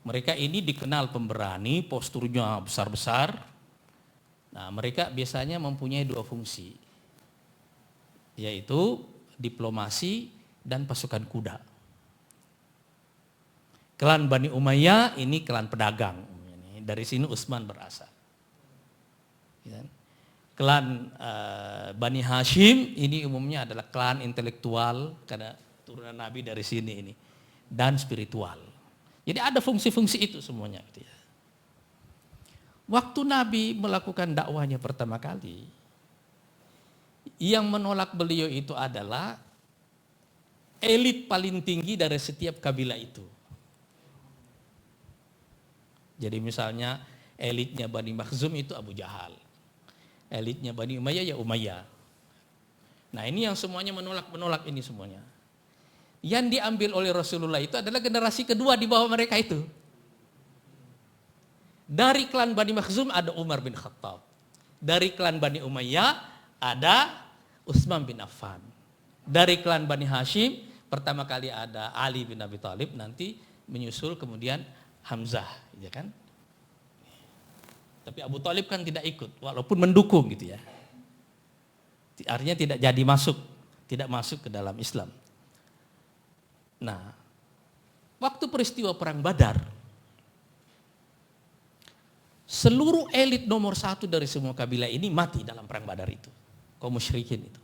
Mereka ini dikenal pemberani, posturnya besar-besar. Nah, mereka biasanya mempunyai dua fungsi, yaitu diplomasi dan pasukan kuda. Klan Bani Umayyah ini klan pedagang. Dari sini Utsman berasal. Klan Bani Hashim ini umumnya adalah klan intelektual karena turunan Nabi dari sini ini, dan spiritual. Jadi ada fungsi-fungsi itu semuanya. Gitu ya. Waktu Nabi melakukan dakwahnya pertama kali, yang menolak beliau itu adalah elit paling tinggi dari setiap kabilah itu. Jadi misalnya elitnya Bani Makhzum itu Abu Jahal. Elitnya Bani Umayyah ya Umayyah. Nah ini yang semuanya menolak ini semuanya. Yang diambil oleh Rasulullah itu adalah generasi kedua di bawah mereka itu. Dari klan Bani Makhzum ada Umar bin Khattab. Dari klan Bani Umayyah ada Utsman bin Affan. Dari klan Bani Hashim pertama kali ada Ali bin Abi Thalib, nanti menyusul kemudian Hamzah, ya kan? Tapi Abu Thalib kan tidak ikut, walaupun mendukung gitu ya. Artinya tidak masuk ke dalam Islam. Nah, waktu peristiwa perang Badar, seluruh elit nomor 1 dari semua kabilah ini mati dalam perang Badar itu, kaum musyrikin itu.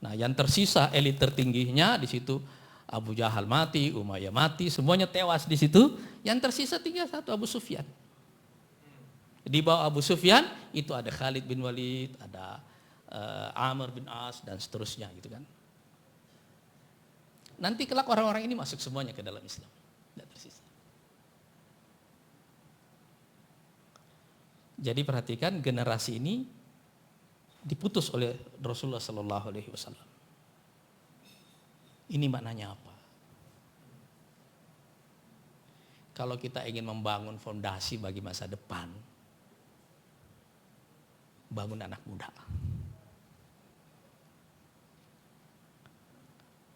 Nah, yang tersisa elit tertingginya di situ Abu Jahal mati, Umayyah mati, semuanya tewas di situ. Yang tersisa tinggal satu, Abu Sufyan. Di bawah Abu Sufyan itu ada Khalid bin Walid, ada Amr bin As dan seterusnya gitu kan. Nanti kelak orang-orang ini masuk semuanya ke dalam Islam. Tidak tersisa. Jadi perhatikan generasi ini diputus oleh Rasulullah Sallallahu Alaihi Wasallam. Ini maknanya apa? Kalau kita ingin membangun fondasi bagi masa depan, bangun anak muda.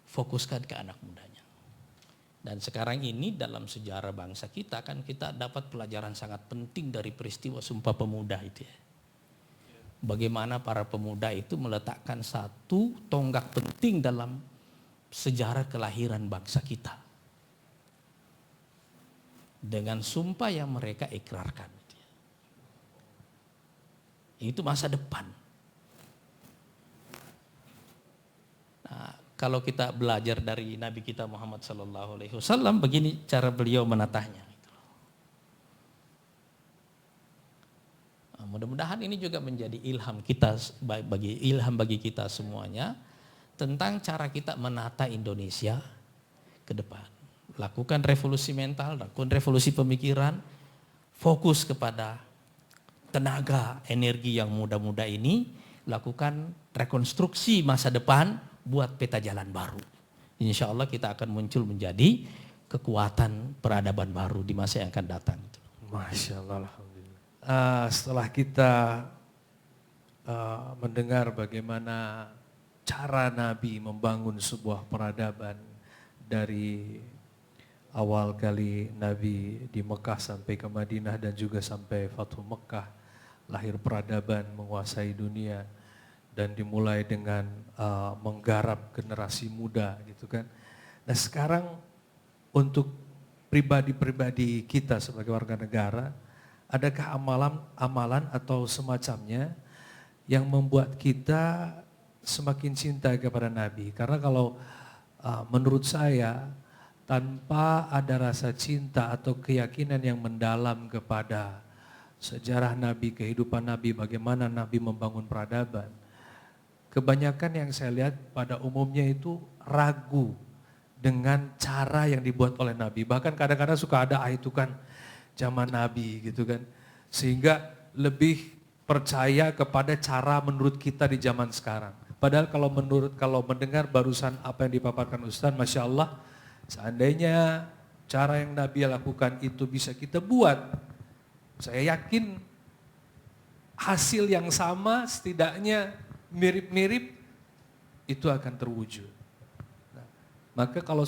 Fokuskan ke anak mudanya. Dan sekarang ini dalam sejarah bangsa kita kan kita dapat pelajaran sangat penting dari peristiwa Sumpah Pemuda itu ya. Bagaimana para pemuda itu meletakkan satu tonggak penting dalam sejarah kelahiran bangsa kita. Dengan sumpah yang mereka ikrarkan. Itu masa depan. Nah, kalau kita belajar dari Nabi kita Muhammad SAW, begini cara beliau menatahnya. Mudah-mudahan ini juga menjadi ilham bagi kita semuanya tentang cara kita menata Indonesia ke depan. Lakukan revolusi mental, lakukan revolusi pemikiran, fokus kepada tenaga, energi yang muda-muda ini, lakukan rekonstruksi masa depan, buat peta jalan baru. Insya Allah kita akan muncul menjadi kekuatan peradaban baru di masa yang akan datang. Masya Allah, alhamdulillah. Setelah kita mendengar bagaimana cara Nabi membangun sebuah peradaban dari awal kali Nabi di Mekah sampai ke Madinah dan juga sampai Fathu Mekah, lahir peradaban menguasai dunia dan dimulai dengan menggarap generasi muda gitu kan. Nah sekarang untuk pribadi-pribadi kita sebagai warga negara, adakah amalan atau semacamnya yang membuat kita semakin cinta kepada Nabi? Karena kalau menurut saya tanpa ada rasa cinta atau keyakinan yang mendalam kepada sejarah Nabi, kehidupan Nabi, bagaimana Nabi membangun peradaban, kebanyakan yang saya lihat pada umumnya itu ragu dengan cara yang dibuat oleh Nabi. Bahkan kadang-kadang suka ada itu kan zaman Nabi gitu kan. Sehingga lebih percaya kepada cara menurut kita di zaman sekarang. Padahal kalau mendengar barusan apa yang dipaparkan Ustaz, Masya Allah, seandainya cara yang Nabi lakukan itu bisa kita buat, saya yakin hasil yang sama setidaknya mirip-mirip itu akan terwujud. Nah, maka kalau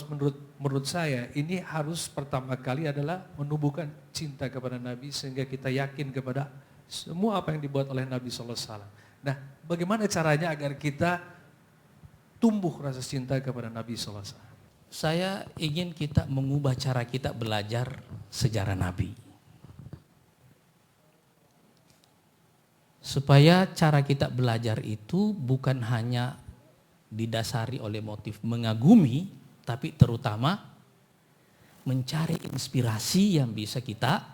menurut saya ini harus pertama kali adalah menumbuhkan cinta kepada Nabi sehingga kita yakin kepada semua apa yang dibuat oleh Nabi SAW. Nah, bagaimana caranya agar kita tumbuh rasa cinta kepada Nabi SAW? Saya ingin kita mengubah cara kita belajar sejarah Nabi. Supaya cara kita belajar itu bukan hanya didasari oleh motif mengagumi, tapi terutama mencari inspirasi yang bisa kita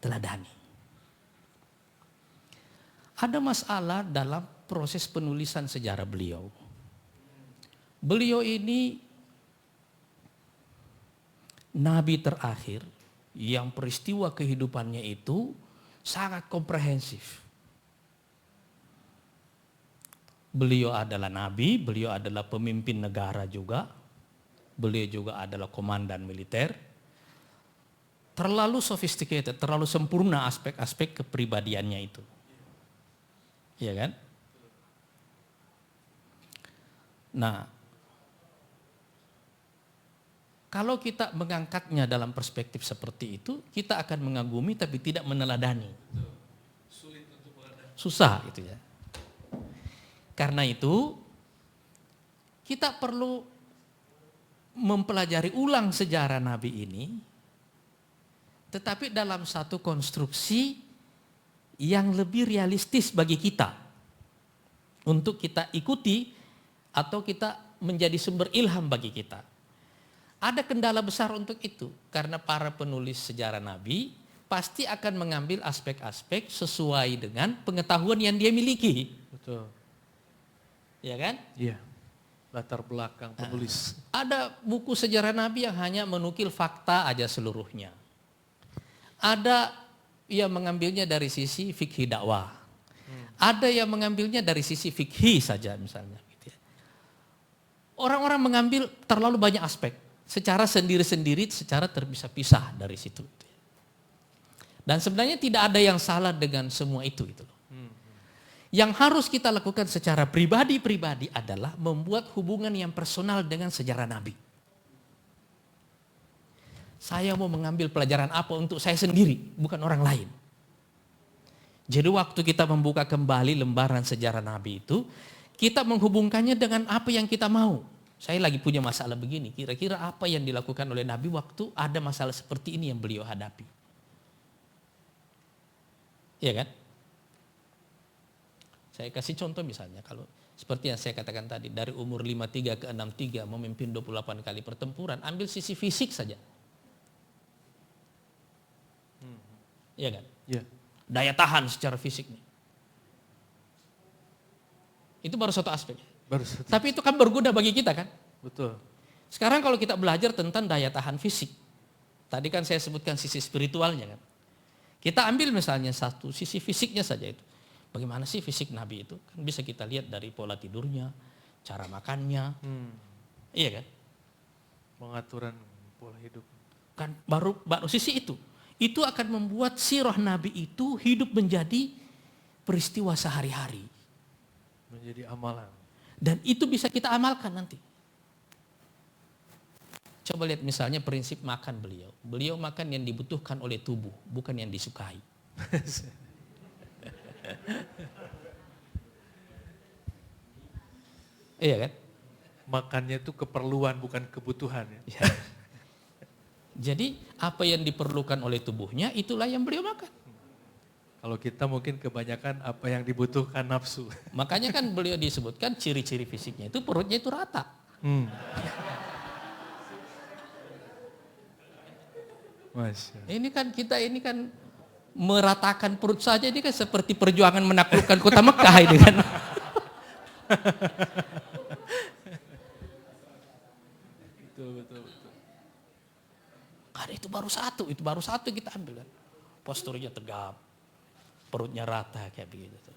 teladani. Ada masalah dalam proses penulisan sejarah beliau. Beliau ini Nabi terakhir yang peristiwa kehidupannya itu sangat komprehensif. Beliau adalah nabi, beliau adalah pemimpin negara juga. Beliau juga adalah komandan militer. Terlalu sophisticated, terlalu sempurna aspek-aspek kepribadiannya itu. Iya kan? Nah, kalau kita mengangkatnya dalam perspektif seperti itu, kita akan mengagumi tapi tidak meneladani. Susah gitu ya. Karena itu, kita perlu mempelajari ulang sejarah Nabi ini, tetapi dalam satu konstruksi yang lebih realistis bagi kita. Untuk kita ikuti atau kita menjadi sumber ilham bagi kita. Ada kendala besar untuk itu, karena para penulis sejarah Nabi pasti akan mengambil aspek-aspek sesuai dengan pengetahuan yang dia miliki. Betul. Ya kan? Iya. Latar belakang penulis. Ada buku sejarah Nabi yang hanya menukil fakta aja seluruhnya. Ada yang mengambilnya dari sisi fikih dakwah. Ada yang mengambilnya dari sisi fikih saja misalnya. Gitu ya. Orang-orang mengambil terlalu banyak aspek. Secara sendiri-sendiri, secara terpisah-pisah dari situ. Dan sebenarnya tidak ada yang salah dengan semua itu. Gitu loh. Yang harus kita lakukan secara pribadi-pribadi adalah membuat hubungan yang personal dengan sejarah Nabi. Saya mau mengambil pelajaran apa untuk saya sendiri, bukan orang lain. Jadi waktu kita membuka kembali lembaran sejarah Nabi itu, kita menghubungkannya dengan apa yang kita mau. Saya lagi punya masalah begini, kira-kira apa yang dilakukan oleh Nabi waktu ada masalah seperti ini yang beliau hadapi. Iya kan? Saya kasih contoh misalnya, kalau seperti yang saya katakan tadi, dari umur 53 ke 63 memimpin 28 kali pertempuran, ambil sisi fisik saja. Iya kan? Iya. Daya tahan secara fisiknya. Itu baru satu aspek. Tapi itu kan berguna bagi kita kan? Betul. Sekarang kalau kita belajar tentang daya tahan fisik. Tadi kan saya sebutkan sisi spiritualnya kan. Kita ambil misalnya satu sisi fisiknya saja itu. Bagaimana sih fisik Nabi itu? Kan bisa kita lihat dari pola tidurnya, cara makannya. Iya kan? Pengaturan pola hidup. Kan baru sisi itu. Itu akan membuat sirah Nabi itu hidup menjadi peristiwa sehari-hari. Menjadi amalan. Dan itu bisa kita amalkan nanti. Coba lihat misalnya prinsip makan beliau. Beliau makan yang dibutuhkan oleh tubuh, bukan yang disukai. Iya kan? Makannya itu keperluan bukan kebutuhan ya. Ya. Jadi apa yang diperlukan oleh tubuhnya itulah yang beliau makan. Kalau kita mungkin kebanyakan apa yang dibutuhkan nafsu. Makanya kan beliau disebutkan ciri-ciri fisiknya itu perutnya itu rata. Masya. Ini kan meratakan perut saja, ini kan seperti perjuangan menaklukkan kota Mekah ini kan. Betul. Karena itu baru satu kita ambil kan. Posturnya tegap, perutnya rata kayak begitu.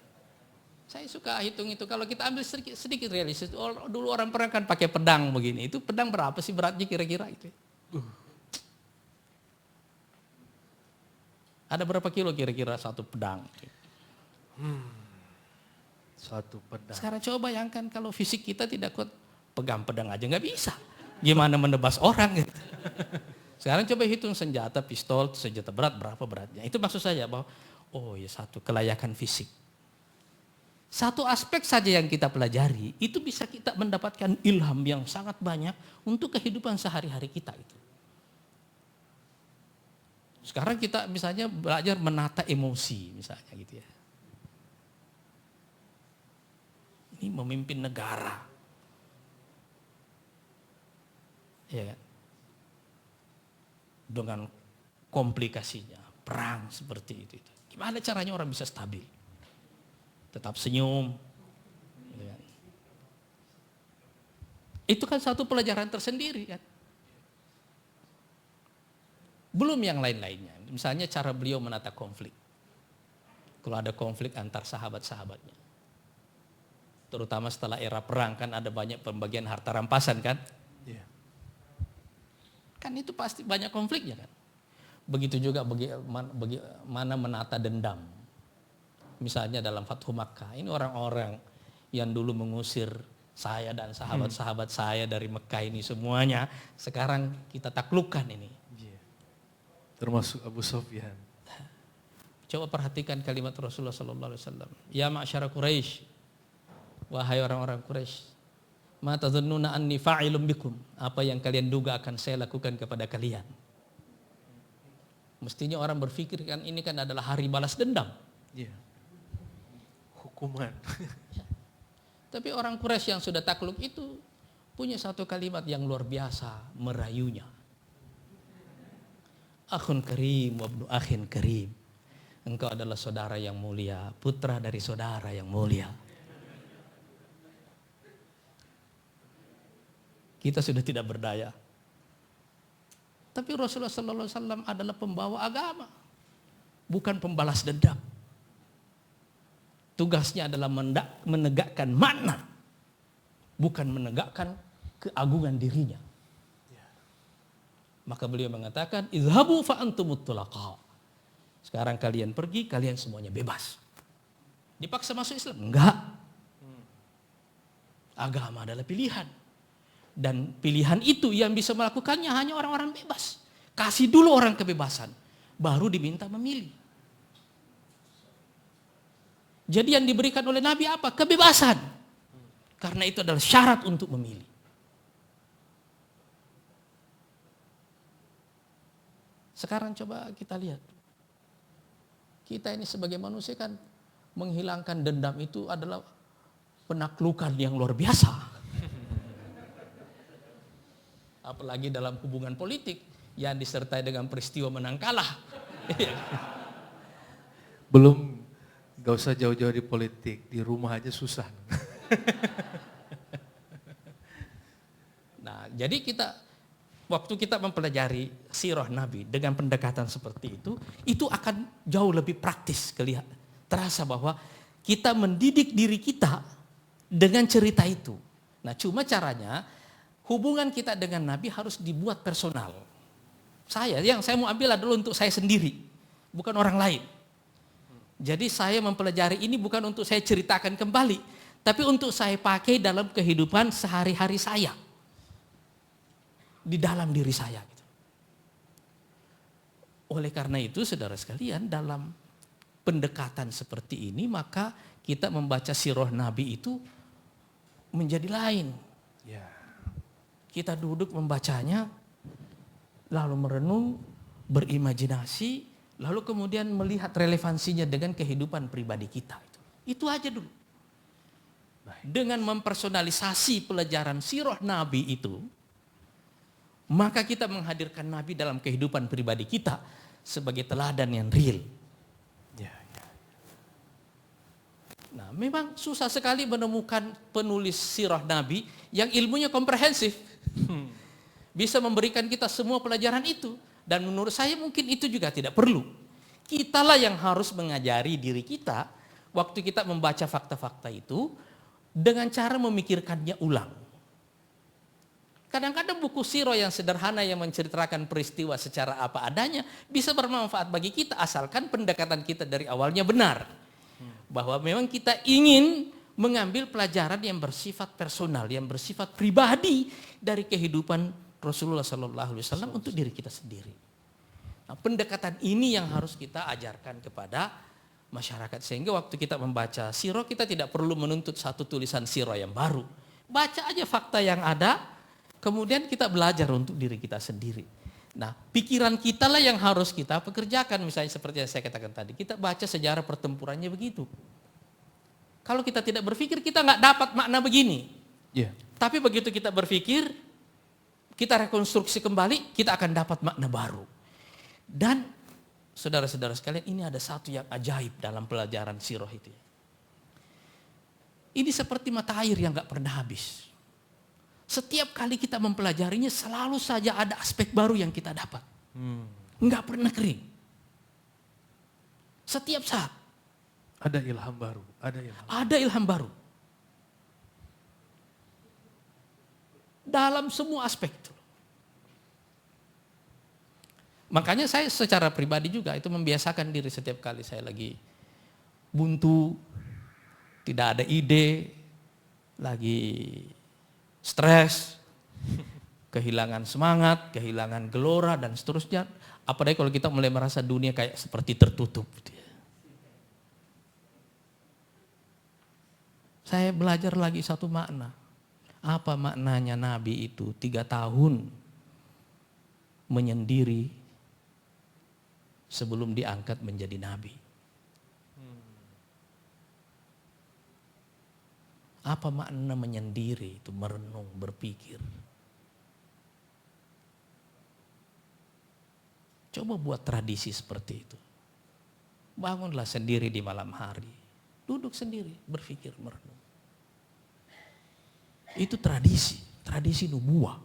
Saya suka hitung itu, kalau kita ambil sedikit realistis, dulu orang pernah kan pakai pedang begini, itu pedang berapa sih beratnya kira-kira itu? Ada berapa kilo kira-kira satu pedang? Satu pedang. Sekarang coba bayangkan kalau fisik kita tidak kuat, pegang pedang aja nggak bisa. Gimana menebas orang gitu. Sekarang coba hitung senjata, pistol, senjata berat berapa beratnya. Itu maksud saya bahwa satu kelayakan fisik. Satu aspek saja yang kita pelajari, itu bisa kita mendapatkan ilham yang sangat banyak untuk kehidupan sehari-hari kita itu. Sekarang kita misalnya belajar menata emosi misalnya gitu ya. Ini memimpin negara. Ya kan? Dengan komplikasinya, perang seperti itu. Gimana caranya orang bisa stabil? Tetap senyum. Gitu kan. Itu kan satu pelajaran tersendiri kan. Belum yang lain-lainnya. Misalnya cara beliau menata konflik. Kalau ada konflik antar sahabat-sahabatnya. Terutama setelah era perang kan ada banyak pembagian harta rampasan kan. Yeah. Kan itu pasti banyak konfliknya kan. Begitu juga bagaimana menata dendam. Misalnya dalam Fathu Makkah. Ini orang-orang yang dulu mengusir saya dan sahabat-sahabat saya dari Mekah ini semuanya. Sekarang kita taklukkan ini. Termasuk Abu Sufyan. Coba perhatikan kalimat Rasulullah SAW. Ya ma'asyara Quraisy, wahai orang-orang Quraisy, ma tadhunnuna anni fa'ilun bikum. Apa yang kalian duga akan saya lakukan kepada kalian? Mestinya orang berpikir kan ini kan adalah hari balas dendam. Iya. Hukuman. Tapi orang Quraisy yang sudah takluk itu punya satu kalimat yang luar biasa merayunya. Akhun karim wabnu akhin karim. Engkau adalah saudara yang mulia, putra dari saudara yang mulia. Kita sudah tidak berdaya. Tapi Rasulullah SAW adalah pembawa agama, bukan pembalas dendam. Tugasnya adalah menegakkan makna, bukan menegakkan keagungan dirinya. Maka beliau mengatakan, izhabu fa antumut tulaqa. Sekarang kalian pergi, kalian semuanya bebas. Dipaksa masuk Islam? Enggak. Agama adalah pilihan. Dan pilihan itu yang bisa melakukannya hanya orang-orang bebas. Kasih dulu orang kebebasan, baru diminta memilih. Jadi yang diberikan oleh Nabi apa? Kebebasan. Karena itu adalah syarat untuk memilih. Sekarang coba kita lihat. Kita ini sebagai manusia kan menghilangkan dendam itu adalah penaklukan yang luar biasa. Apalagi dalam hubungan politik yang disertai dengan peristiwa menang kalah. Belum, gak usah jauh-jauh di politik, di rumah aja susah. Nah, jadi waktu kita mempelajari sirah Nabi dengan pendekatan seperti itu akan jauh lebih praktis terasa bahwa kita mendidik diri kita dengan cerita itu. Nah, cuma caranya hubungan kita dengan Nabi harus dibuat personal. Yang saya mau ambil adalah untuk saya sendiri, bukan orang lain. Jadi saya mempelajari ini bukan untuk saya ceritakan kembali, tapi untuk saya pakai dalam kehidupan sehari-hari saya. Di dalam diri saya. Oleh karena itu saudara sekalian dalam pendekatan seperti ini, maka kita membaca sirah Nabi itu menjadi lain. Ya. Kita duduk membacanya, lalu merenung, berimajinasi, lalu kemudian melihat relevansinya dengan kehidupan pribadi kita. Itu aja dulu. Dengan mempersonalisasi pelajaran sirah Nabi itu, maka kita menghadirkan Nabi dalam kehidupan pribadi kita sebagai teladan yang real. Ya. Nah, memang susah sekali menemukan penulis sirah Nabi yang ilmunya komprehensif. Bisa memberikan kita semua pelajaran itu. Dan menurut saya mungkin itu juga tidak perlu. Kitalah yang harus mengajari diri kita waktu kita membaca fakta-fakta itu dengan cara memikirkannya ulang. Kadang-kadang buku sirah yang sederhana yang menceritakan peristiwa secara apa adanya bisa bermanfaat bagi kita asalkan pendekatan kita dari awalnya benar. Bahwa memang kita ingin mengambil pelajaran yang bersifat personal, yang bersifat pribadi dari kehidupan Rasulullah SAW untuk diri kita sendiri. Nah, pendekatan ini yang harus kita ajarkan kepada masyarakat. Sehingga waktu kita membaca sirah kita tidak perlu menuntut satu tulisan sirah yang baru. Baca aja fakta yang ada, kemudian kita belajar untuk diri kita sendiri. Nah, pikiran kita lah yang harus kita pekerjakan. Misalnya seperti yang saya katakan tadi, kita baca sejarah pertempurannya begitu. Kalau kita tidak berpikir, kita nggak dapat makna begini. Ya. Tapi begitu kita berpikir, kita rekonstruksi kembali, kita akan dapat makna baru. Dan saudara-saudara sekalian, ini ada satu yang ajaib dalam pelajaran sirah itu. Ini seperti mata air yang nggak pernah habis. Setiap kali kita mempelajarinya selalu saja ada aspek baru yang kita dapat. Nggak pernah kering. Setiap saat. Ada ilham baru. Ada ilham baru. Dalam semua aspek itu. Makanya saya secara pribadi juga itu membiasakan diri setiap kali saya lagi buntu, tidak ada ide, lagi stres, kehilangan semangat, kehilangan gelora dan seterusnya. Apalagi kalau kita mulai merasa dunia kayak seperti tertutup. Saya belajar lagi satu makna. Apa maknanya Nabi itu 3 tahun menyendiri sebelum diangkat menjadi Nabi. Apa makna menyendiri itu, merenung, berpikir. Coba buat tradisi seperti itu. Bangunlah sendiri di malam hari. Duduk sendiri, berpikir, merenung. Itu tradisi nubuah.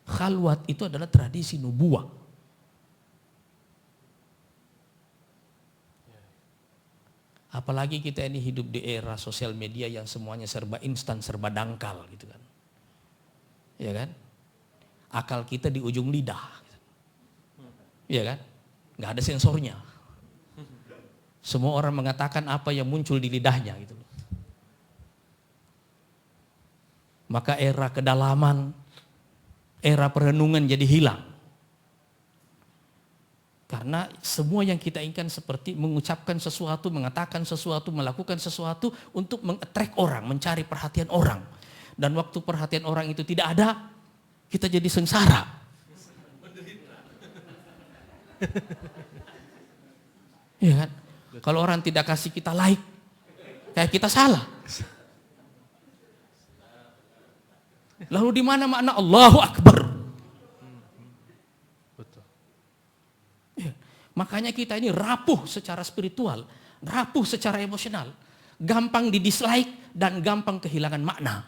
Khalwat itu adalah tradisi nubuah. Apalagi kita ini hidup di era sosial media yang semuanya serba instan, serba dangkal gitu kan. Ya kan? Akal kita di ujung lidah. Ya kan? Nggak ada sensornya. Semua orang mengatakan apa yang muncul di lidahnya gitu. Maka era kedalaman, era perenungan jadi hilang. Karena semua yang kita inginkan seperti mengucapkan sesuatu, mengatakan sesuatu, melakukan sesuatu untuk meng-attract orang, mencari perhatian orang. Dan waktu perhatian orang itu tidak ada, kita jadi sengsara. Iya kan? Kalau orang tidak kasih kita like, kayak kita salah. Lalu di mana makna Allahu Akbar? Betul. Ya, makanya kita ini rapuh secara spiritual, rapuh secara emosional, gampang didislike dan gampang kehilangan makna.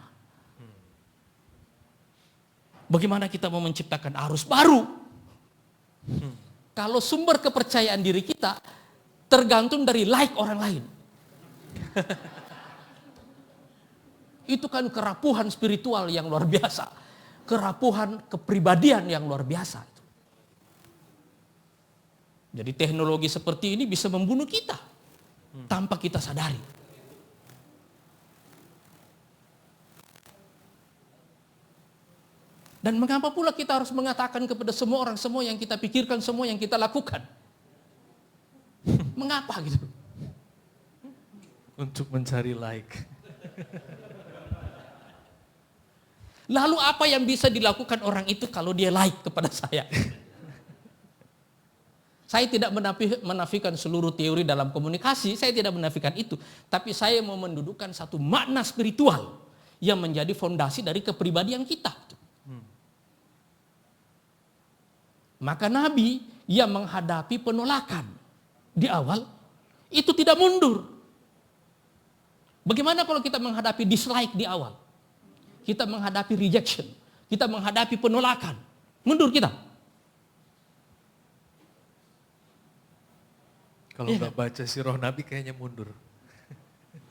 Bagaimana kita mau menciptakan arus baru? Kalau sumber kepercayaan diri kita tergantung dari like orang lain. Itu kan kerapuhan spiritual yang luar biasa. Kerapuhan kepribadian yang luar biasa. Jadi teknologi seperti ini bisa membunuh kita. Tanpa kita sadari. Dan mengapa pula kita harus mengatakan kepada semua orang, semua yang kita pikirkan, semua yang kita lakukan. Mengapa gitu? Untuk mencari like. Lalu apa yang bisa dilakukan orang itu kalau dia like kepada saya? Saya tidak menafikan seluruh teori dalam komunikasi, saya tidak menafikan itu. Tapi saya mau mendudukkan satu makna spiritual yang menjadi fondasi dari kepribadian kita. Maka Nabi yang menghadapi penolakan di awal, itu tidak mundur. Bagaimana kalau kita menghadapi dislike di awal? Kita menghadapi rejection, kita menghadapi penolakan. Mundur kita. Kalau nggak baca sirah Nabi kayaknya mundur.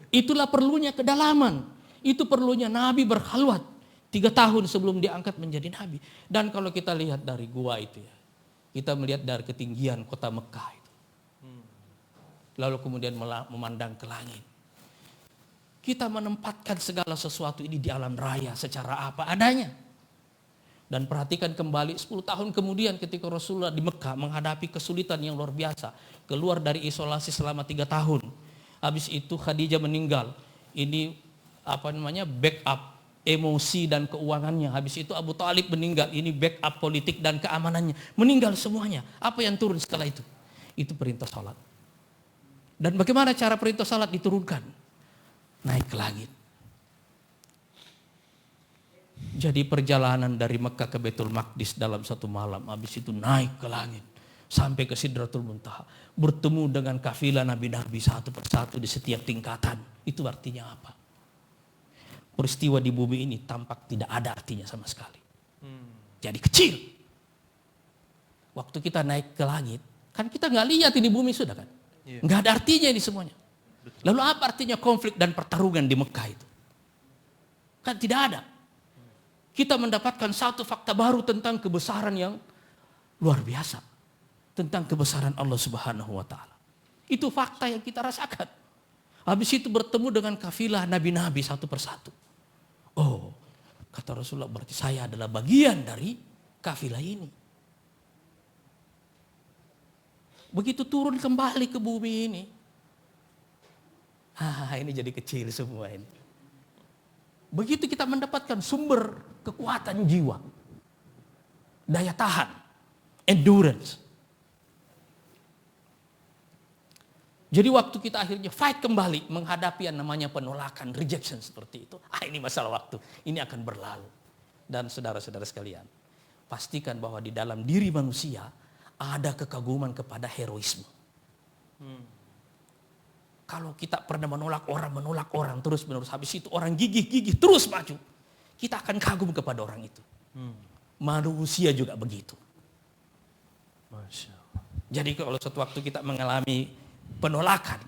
Itulah perlunya kedalaman. Itu perlunya Nabi berkhalwat 3 tahun sebelum diangkat menjadi Nabi. Dan kalau kita lihat dari gua itu ya, kita melihat dari ketinggian kota Mekah itu. Lalu kemudian memandang ke langit. Kita menempatkan segala sesuatu ini di alam raya secara apa adanya. Dan perhatikan kembali 10 tahun kemudian ketika Rasulullah di Mekah menghadapi kesulitan yang luar biasa. Keluar dari isolasi selama 3 tahun. Habis itu Khadijah meninggal. Ini backup emosi dan keuangannya. Habis itu Abu Thalib meninggal. Ini backup politik dan keamanannya. Meninggal semuanya. Apa yang turun setelah itu? Itu perintah salat. Dan bagaimana cara perintah salat diturunkan? Naik ke langit. Jadi perjalanan dari Mekah ke Baitul Maqdis dalam satu malam. Habis itu naik ke langit. Sampai ke Sidratul Muntaha. Bertemu dengan kafilah Nabi-Nabi satu persatu di setiap tingkatan. Itu artinya apa? Peristiwa di bumi ini tampak tidak ada artinya sama sekali. Jadi kecil. Waktu kita naik ke langit. Kan kita nggak lihat ini bumi sudah kan. Nggak ada artinya ini semuanya. Lalu apa artinya konflik dan pertarungan di Mekah itu? Kan tidak ada. Kita mendapatkan satu fakta baru tentang kebesaran yang luar biasa. Tentang kebesaran Allah Subhanahu wa Ta'ala. Itu fakta yang kita rasakan. Habis itu bertemu dengan kafilah Nabi-Nabi satu persatu. Oh, kata Rasulullah, berarti saya adalah bagian dari kafilah ini. Begitu turun kembali ke bumi ini. Ini jadi kecil semua ini. Begitu kita mendapatkan sumber kekuatan jiwa. Daya tahan. Endurance. Jadi waktu kita akhirnya fight kembali menghadapi yang namanya penolakan, rejection seperti itu. Ini masalah waktu. Ini akan berlalu. Dan saudara-saudara sekalian, pastikan bahwa di dalam diri manusia ada kekaguman kepada heroisme. Kalau kita pernah menolak orang terus-menerus. Habis itu orang gigih terus maju. Kita akan kagum kepada orang itu. Manusia juga begitu. Masya Allah. Jadi kalau suatu waktu kita mengalami penolakan,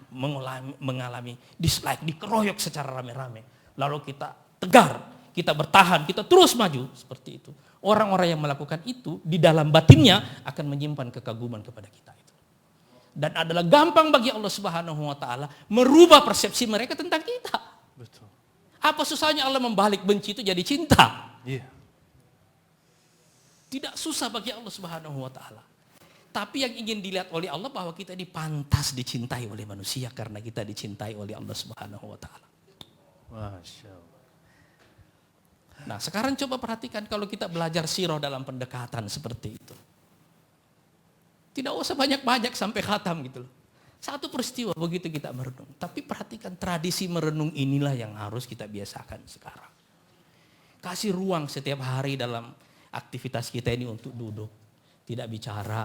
mengalami dislike, dikeroyok secara rame-rame. Lalu kita tegar, kita bertahan, kita terus maju. Seperti itu. Orang-orang yang melakukan itu di dalam batinnya akan menyimpan kekaguman kepada kita. Dan adalah gampang bagi Allah Subhanahu wa Ta'ala merubah persepsi mereka tentang kita. Betul. Apa susahnya Allah membalik benci itu jadi cinta? Iya. Tidak susah bagi Allah Subhanahu wa Ta'ala. Tapi yang ingin dilihat oleh Allah bahwa kita ini pantas dicintai oleh manusia karena kita dicintai oleh Allah Subhanahu wa Ta'ala. Masya Allah. Nah, sekarang coba perhatikan kalau kita belajar sirah dalam pendekatan seperti itu. Tidak usah banyak-banyak sampai khatam gitu loh. Satu peristiwa begitu kita merenung. Tapi perhatikan tradisi merenung inilah yang harus kita biasakan sekarang. Kasih ruang setiap hari dalam aktivitas kita ini untuk duduk. Tidak bicara,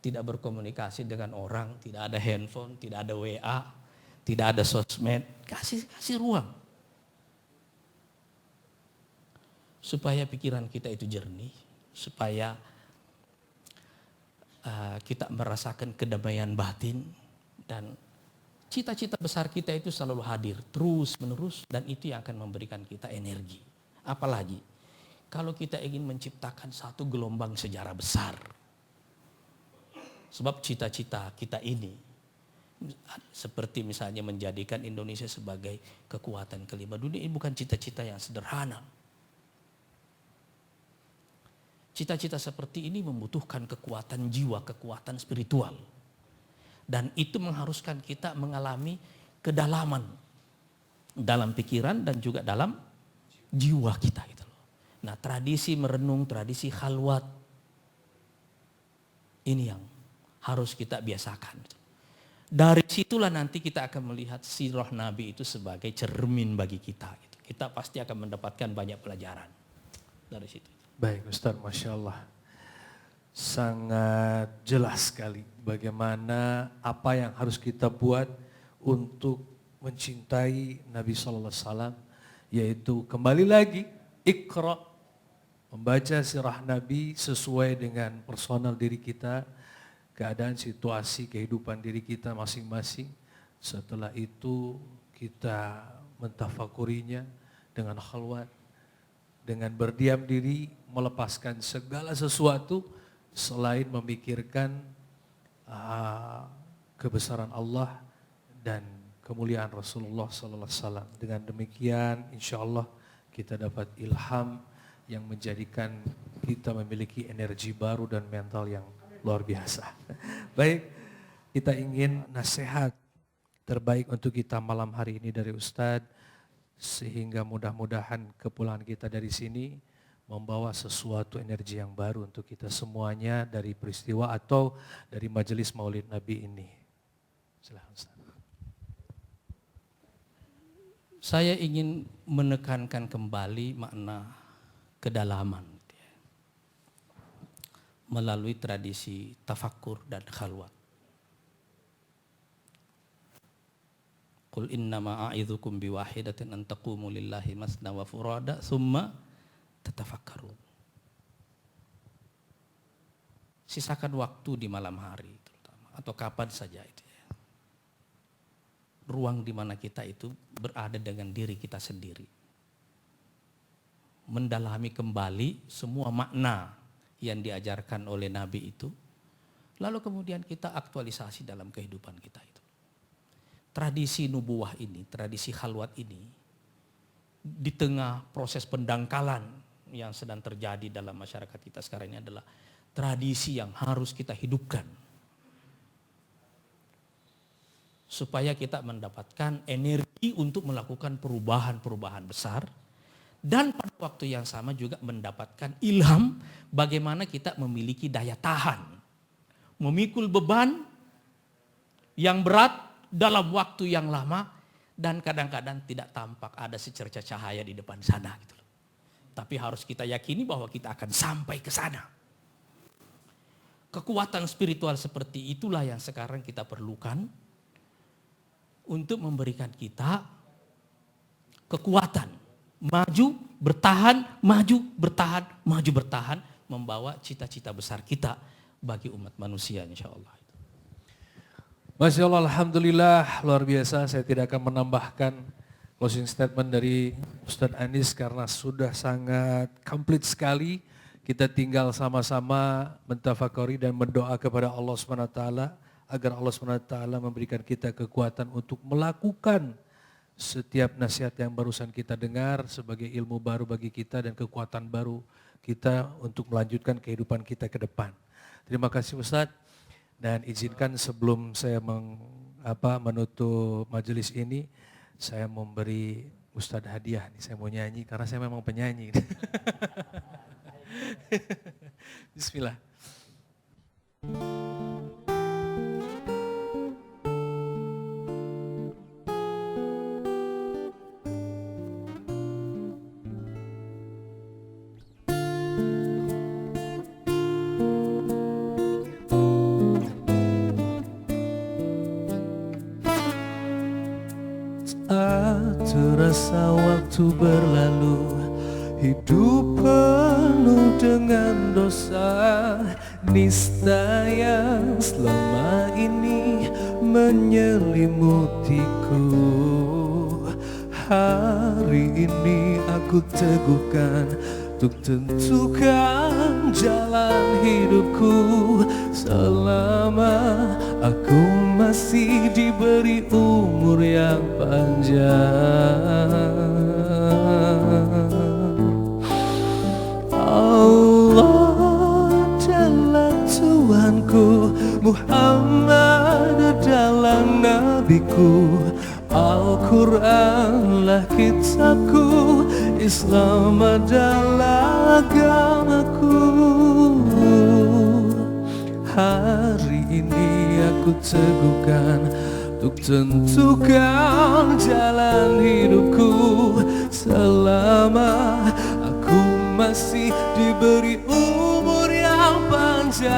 tidak berkomunikasi dengan orang, tidak ada handphone, tidak ada WA, tidak ada sosmed. Kasih ruang. Supaya pikiran kita itu jernih. Supaya kita merasakan kedamaian batin dan cita-cita besar kita itu selalu hadir terus menerus dan itu yang akan memberikan kita energi. Apalagi kalau kita ingin menciptakan satu gelombang sejarah besar. Sebab cita-cita kita ini seperti misalnya menjadikan Indonesia sebagai kekuatan kelima dunia ini bukan cita-cita yang sederhana. Cita-cita seperti ini membutuhkan kekuatan jiwa, kekuatan spiritual. Dan itu mengharuskan kita mengalami kedalaman dalam pikiran dan juga dalam jiwa kita gitu loh. Nah, tradisi merenung, tradisi khalwat ini yang harus kita biasakan. Dari situlah nanti kita akan melihat sirah Nabi itu sebagai cermin bagi kita. Gitu. Kita pasti akan mendapatkan banyak pelajaran dari situ. Baik Ustaz, Masya Allah. Sangat jelas sekali bagaimana apa yang harus kita buat untuk mencintai Nabi Sallallahu Alaihi Wasallam, yaitu kembali lagi Iqra, membaca sirah Nabi sesuai dengan personal diri kita, keadaan situasi kehidupan diri kita masing-masing. Setelah itu kita mentafakurinya dengan khalwat, dengan berdiam diri, melepaskan segala sesuatu selain memikirkan kebesaran Allah dan kemuliaan Rasulullah Sallallahu Alaihi Wasallam. Dengan demikian, insya Allah kita dapat ilham yang menjadikan kita memiliki energi baru dan mental yang luar biasa. Baik, kita ingin nasihat terbaik untuk kita malam hari ini dari Ustadz, sehingga mudah-mudahan kepulangan kita dari sini membawa sesuatu energi yang baru untuk kita semuanya dari peristiwa atau dari majelis Maulid Nabi ini. Silakan Ustaz. Saya ingin menekankan kembali makna kedalaman melalui tradisi tafakkur dan khalwat. Qul innama a'idzukum biwahidatin an taqumu lillahi masna wa furada thumma tatafakkarun. Sisakan waktu di malam hari terutama atau kapan saja itu ya. Ruang di mana kita itu berada dengan diri kita sendiri. Mendalami kembali semua makna yang diajarkan oleh Nabi itu. Lalu kemudian kita aktualisasi dalam kehidupan kita itu. Tradisi nubuwah ini, tradisi khalwat ini, di tengah proses pendangkalan yang sedang terjadi dalam masyarakat kita sekarang ini adalah tradisi yang harus kita hidupkan. Supaya kita mendapatkan energi untuk melakukan perubahan-perubahan besar. Dan pada waktu yang sama juga mendapatkan ilham bagaimana kita memiliki daya tahan. Memikul beban yang berat dalam waktu yang lama dan kadang-kadang tidak tampak ada secerca cahaya di depan sana gitu loh. Tapi harus kita yakini bahwa kita akan sampai ke sana. Kekuatan spiritual seperti itulah yang sekarang kita perlukan untuk memberikan kita kekuatan. Maju, bertahan, maju, bertahan, maju, bertahan. Membawa cita-cita besar kita bagi umat manusia insya Allah. Masya Allah, Alhamdulillah, luar biasa. Saya tidak akan menambahkan closing statement dari Ustadz Anis karena sudah sangat komplit sekali. Kita tinggal sama-sama mentafakuri dan berdoa kepada Allah SWT agar Allah SWT memberikan kita kekuatan untuk melakukan setiap nasihat yang barusan kita dengar sebagai ilmu baru bagi kita dan kekuatan baru kita untuk melanjutkan kehidupan kita ke depan. Terima kasih Ustadz, dan izinkan sebelum saya menutup majelis ini, saya memberi Ustadz hadiah. Saya mau nyanyi karena saya memang penyanyi. Bismillah. Terasa waktu berlalu, hidup penuh dengan dosa, nista yang selama ini menyelimutiku. Hari ini aku teguhkan untuk tentukan jalan hidupku selama aku masih diberi umur yang panjang. Allah adalah Tuhanku, Muhammad adalah nabiku. Al-Quranlah kitabku, Islam adalah agamaku. Hari ini aku teguhkan untuk tentukan jalan hidupku, selama aku masih diberi umur yang panjang.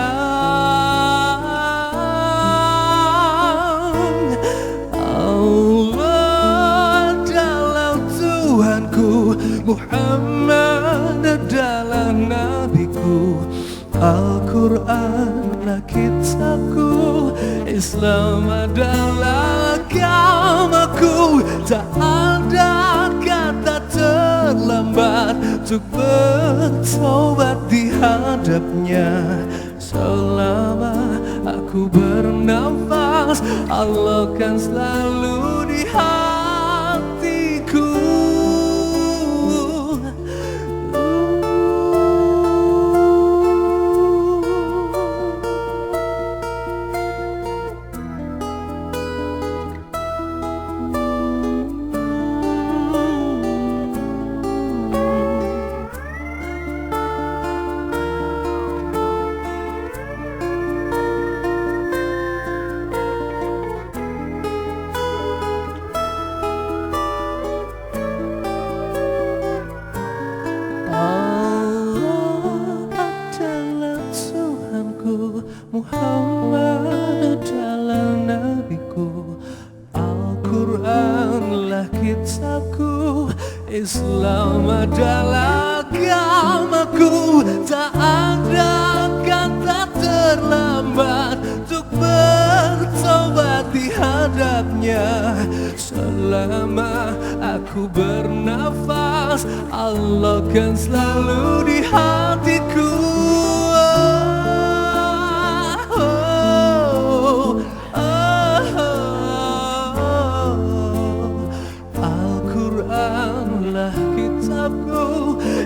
Allah adalah Tuhanku, Muhammad adalah nabiku, Al-Quranlah kitabku, Islam adalah agamaku. Tak ada kata terlambat untuk bertobat di hadapnya. Selama aku bernafas, Allah kan selalu di hatiku. Muhammad adalah nabiku, Al-Quranlah kitabku, Islam adalah agamaku. Tak ada kata terlambat untuk bertobat di hadapnya. Selama aku bernafas, Allah kan selalu di hatiku.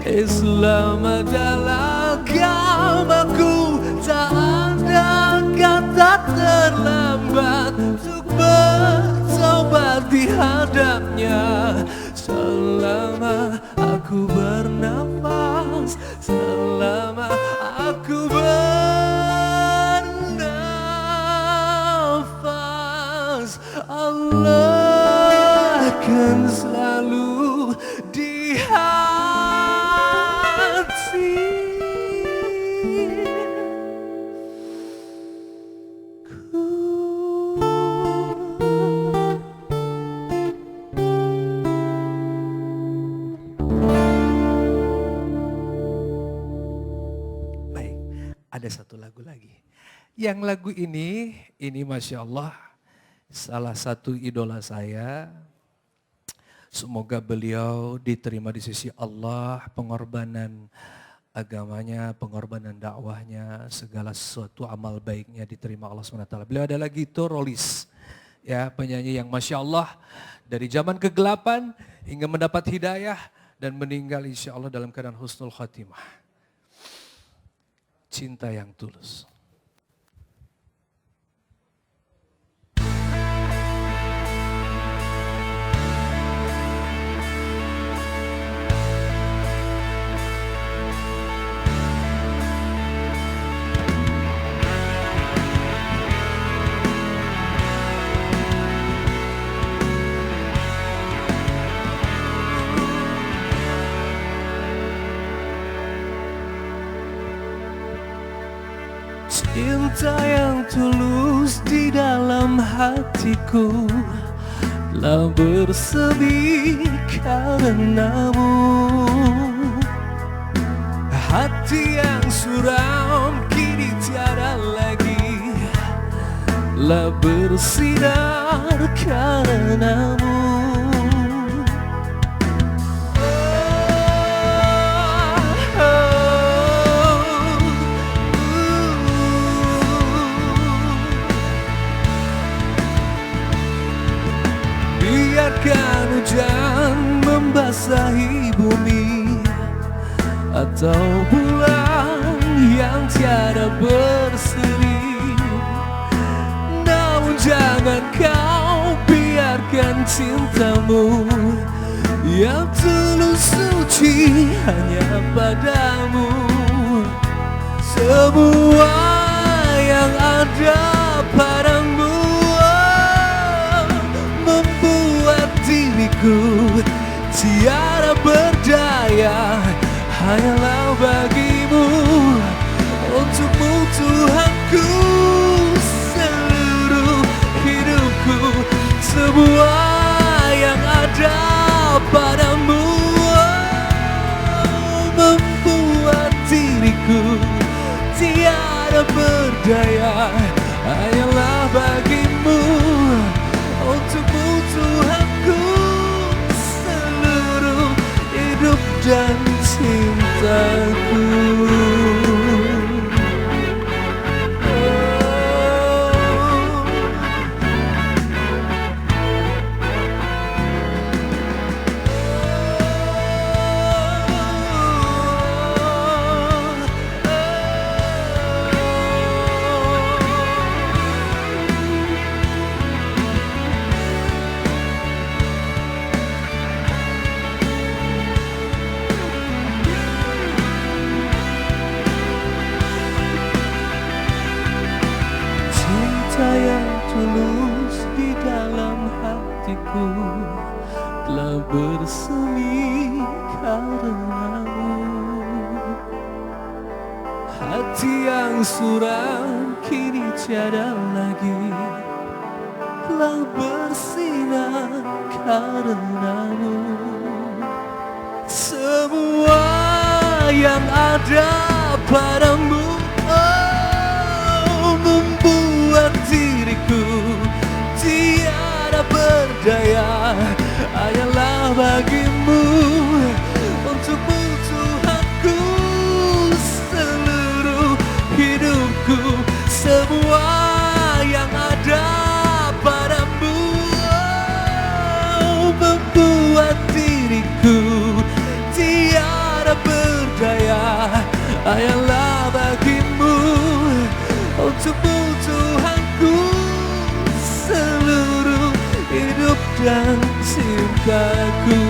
Islam adalah agamaku. Tak ada kata terlambat untuk bertobat di hadapnya. Selama aku bernafas, selama aku bernafas, Allah akan selalu di hati. Ada satu lagu lagi. Yang lagu ini Masya Allah salah satu idola saya. Semoga beliau diterima di sisi Allah, pengorbanan agamanya, pengorbanan dakwahnya, segala sesuatu amal baiknya diterima Allah SWT. Beliau adalah Gito Rolis, ya, penyanyi yang Masya Allah dari zaman kegelapan hingga mendapat hidayah dan meninggal insya Allah dalam keadaan husnul khatimah. Cinta yang tulus. Cinta yang tulus di dalam hatiku telah bersemi karenamu. Hati yang suram kini tiada lagi, telah bersinar karenamu. Biarkan hujan membasahi bumi atau bulan yang tiada berseri, namun jangan kau biarkan dan cintamu yang tulus suci hanya padamu. Semua yang ada padamu membuat diriku tiada berdaya. Hanyalah bagimu, untukmu Tuhanku, seluruh hidupku. Semua yang ada padamu membuat diriku tiada berdaya. Hanyalah bagimu, untukmu Tuhanku, seluruh hidup dan cintaku. Cinta yang tulus di dalam hatiku telah bersemi karenamu. Hati yang suram kini tiada lagi, telah bersinar karenamu. Semua yang ada padamu membuat diriku tiada berdaya. Hanyalah bagimu, untukmu Tuhanku, seluruh hidupku. Semua yang ada padamu membuat diriku tiada berdaya. Hanyalah bagimu, untukmu Tuhanku, seluruh hidup dan cintaku.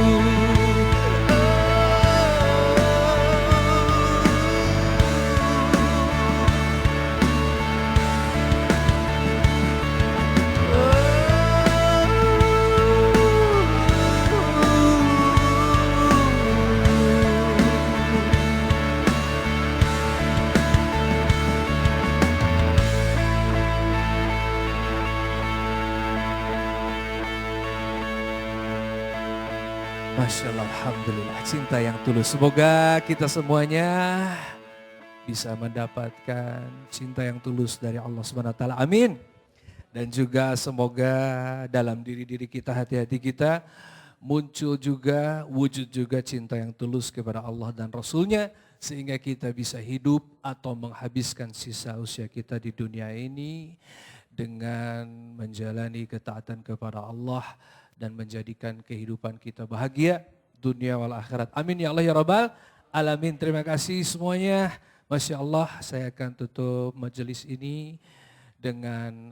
Masya Allah, Alhamdulillah, cinta yang tulus. Semoga kita semuanya bisa mendapatkan cinta yang tulus dari Allah Subhanahu wa taala. Amin. Dan juga semoga dalam diri-diri kita, hati-hati kita muncul juga, wujud juga cinta yang tulus kepada Allah dan Rasul-Nya, sehingga kita bisa hidup atau menghabiskan sisa usia kita di dunia ini dengan menjalani ketaatan kepada Allah dan menjadikan kehidupan kita bahagia dunia wal akhirat. Amin ya Allah ya Rabbal Alamin. Terima kasih semuanya. Masya Allah, saya akan tutup majelis ini dengan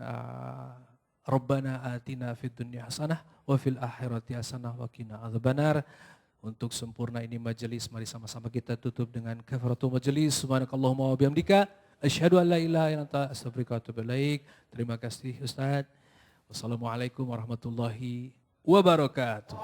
Rabbana atina fid dunya hasanah wa fil akhirati hasanah wa qina adzabannar. Untuk sempurna ini majelis, mari sama-sama kita tutup dengan kafaratul majelis. Subhanakallahumma wa bihamdika asyhadu an la ilaha illa anta astaghfiruka wa atubu ilaik. Terima kasih Ustaz. Wassalamualaikum warahmatullahi wabarakatuh.